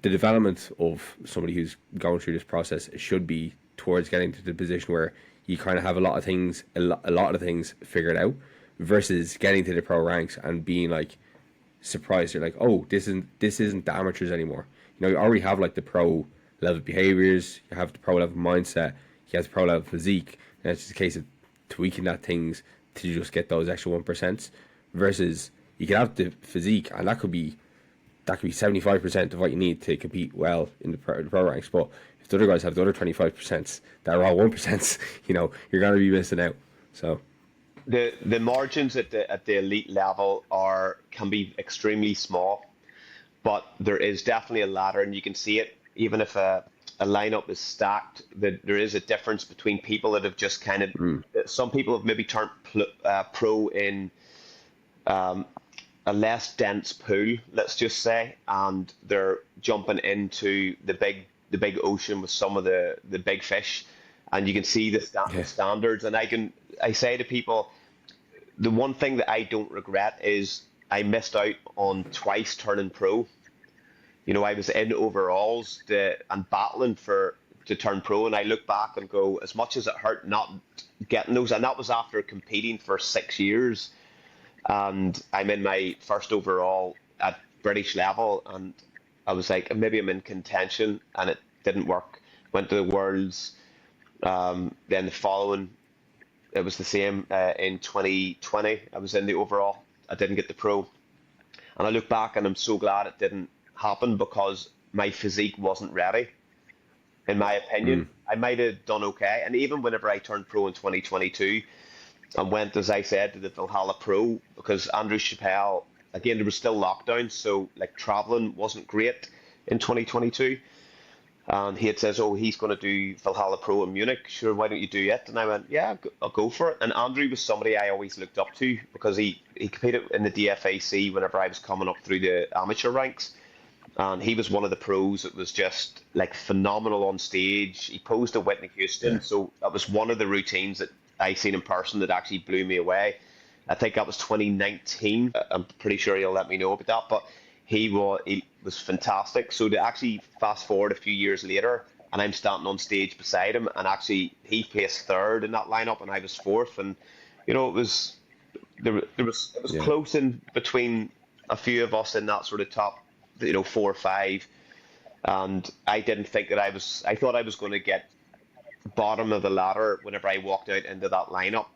the development of somebody who's going through this process should be towards getting to the position where you kind of have a lot of things figured out, versus getting to the pro ranks and being like surprised. You're like, oh, this isn't the amateurs anymore. You already have like the pro level behaviors, you have the pro level mindset, you have the pro level physique, and it's just a case of tweaking that things to just get those extra 1%. Versus you can have the physique and that could be 75% of what you need to compete well in the pro ranks. But if the other guys have the other 25% that are all 1%, you're going to be missing out. So The margins at the elite level can be extremely small, but there is definitely a ladder, and you can see it even if a lineup is stacked. That there is a difference between people that have just kind of some people have maybe turned pro in a less dense pool, let's just say, and they're jumping into the big ocean with some of the big fish, and you can see the standards. And I say to people, the one thing that I don't regret is I missed out on twice turning pro. I was in overalls and battling to turn pro, and I look back and go, as much as it hurt not getting those, and that was after competing for 6 years, and I'm in my first overall at British level, and I was like, maybe I'm in contention, and it didn't work. Went to the Worlds, then the following, it was the same in 2020. I was in the overall. I didn't get the pro. And I look back and I'm so glad it didn't happen because my physique wasn't ready, in my opinion. I might have done okay. And even whenever I turned pro in 2022 and went, as I said, to the Valhalla Pro, because Andrew Chappelle, again, there was still lockdown. So like traveling wasn't great in 2022. And he had says, "Oh, he's going to do Valhalla Pro in Munich. Sure, why don't you do it?" And I went, "Yeah, I'll go for it." And Andrew was somebody I always looked up to because he competed in the DFAC whenever I was coming up through the amateur ranks. And he was one of the pros that was just like phenomenal on stage. He posed to Whitney Yeah. Houston, so that was one of the routines that I seen in person that actually blew me away. I think that was 2019. I'm pretty sure he'll let me know about that, but he was fantastic. So to actually fast forward a few years later, and I'm standing on stage beside him, and actually he placed third in that lineup, and I was fourth, and it was it was Yeah. close in between a few of us in that sort of top, 4 or 5, and I didn't think that I thought I was going to get bottom of the ladder whenever I walked out into that lineup.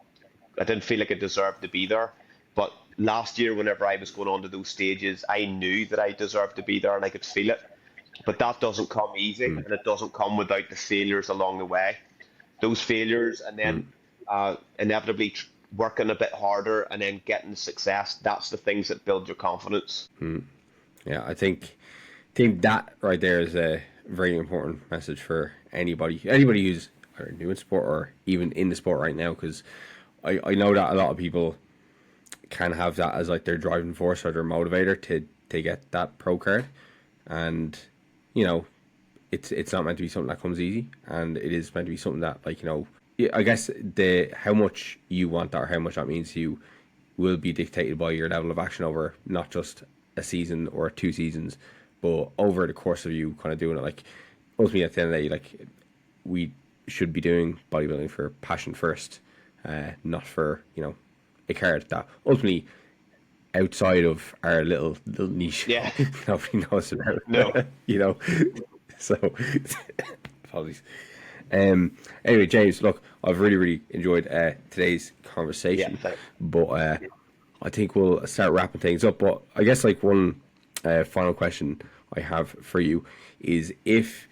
I didn't feel like I deserved to be there. But last year, whenever I was going on to those stages, I knew that I deserved to be there and I could feel it. But that doesn't come easy, Mm, and it doesn't come without the failures along the way. Those failures, and then mm, inevitably working a bit harder and then getting the success, that's the things that build your confidence. mm. Yeah, I think that right there is a very important message for anybody who's either new in sport or even in the sport right now, because I know that a lot of people can have that as like their driving force or their motivator to get that pro card, and you know it's not meant to be something that comes easy, and it is meant to be something that, like, I guess the how much you want that or how much that means to you will be dictated by your level of action over not just a season or 2 seasons, but over the course of you kind of doing it. Like, ultimately, at the end of the day, like, we should be doing bodybuilding for passion first, not for a card that ultimately, outside of our little niche, Yeah, nobody knows no, about. So apologies. Anyway, James, look, I've really enjoyed today's yeah, conversation, but I think we'll start wrapping things up. But I guess, like, one final question I have for you is, if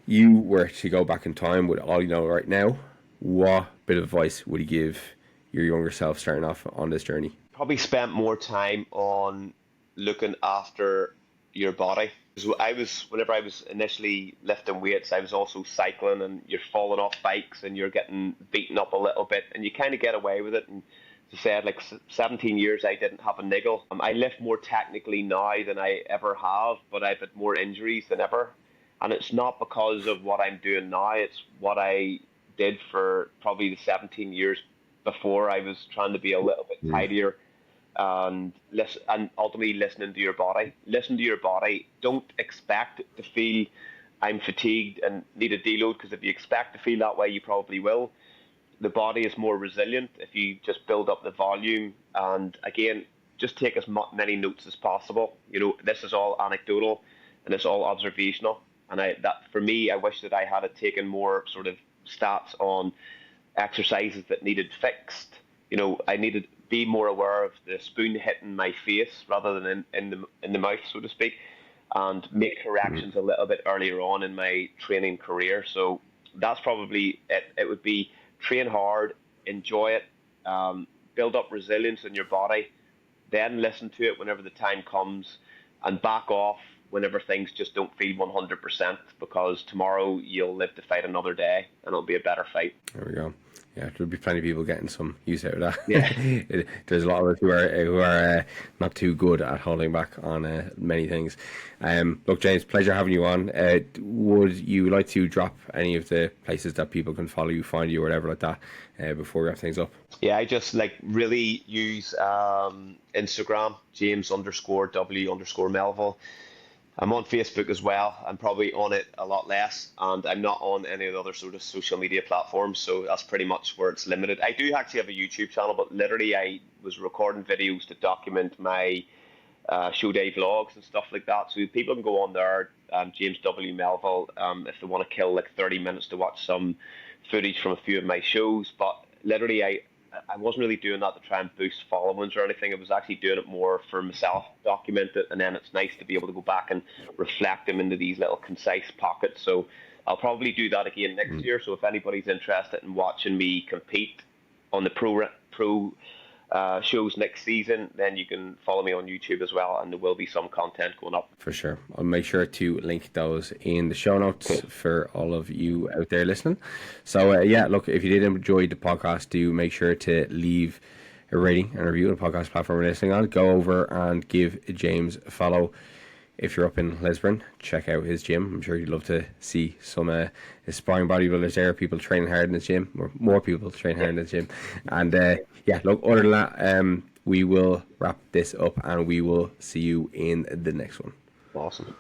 you were to go back in time with all you know right now, what bit of advice would you give your younger self starting off on this journey? probably spent more time on looking after your body. So whenever I was initially lifting weights, I was also cycling, and you're falling off bikes and you're getting beaten up a little bit, and you kind of get away with it. And as I said, like 17 years, I didn't have a niggle. I lift more technically now than I ever have, but I've had more injuries than ever. And it's not because of what I'm doing now, it's what I did for probably the 17 years before. I was trying to be a little bit Mm, tidier and listen, and ultimately listening to your body. Listen to your body. Don't expect to feel I'm fatigued and need a deload, because if you expect to feel that way, you probably will. The body is more resilient if you just build up the volume. And again, just take as many notes as possible. This is all anecdotal and it's all observational. And that for me, I wish that I had taken more sort of stats on exercises that needed fixed. I needed to be more aware of the spoon hitting my face rather than in the mouth, so to speak, and make mm, corrections a little bit earlier on in my training career. So that's probably it. It would be train hard, enjoy it, build up resilience in your body, then listen to it whenever the time comes, and back off whenever things just don't feel 100%, because tomorrow you'll live to fight another day and it'll be a better fight. there we go. Yeah, there'll be plenty of people getting some use out of that. Yeah. There's a lot of us who are not too good at holding back on many things. Look, James, pleasure having you on. Would you like to drop any of the places that people can follow you, find you, or whatever like that, before we wrap things up? Yeah, I just like really use Instagram, James_W_Melville. I'm on Facebook as well. I'm probably on it a lot less, and I'm not on any of the other sort of social media platforms. So that's pretty much where it's limited. I do actually have a YouTube channel, but literally I was recording videos to document my show day vlogs and stuff like that. So people can go on there, James W. Melville, if they want to kill like 30 minutes to watch some footage from a few of my shows. But literally, I wasn't really doing that to try and boost followings or anything. I was actually doing it more for myself, document it, and then it's nice to be able to go back and reflect them into these little concise pockets. So I'll probably do that again next Mm, year. So if anybody's interested in watching me compete on the pro shows next season, then you can follow me on YouTube as well, and there will be some content going up. For sure. I'll make sure to link those in the show notes for all of you out there listening. So, yeah, look, if you did enjoy the podcast, do make sure to leave a rating and review on the podcast platform you're listening on. Go over and give James a follow. If you're up in Lisbon, check out his gym. I'm sure you'd love to see some aspiring bodybuilders there, people training hard in his gym, or more people training hard in his gym. And yeah, look, other than that, we will wrap this up and we will see you in the next one. Awesome.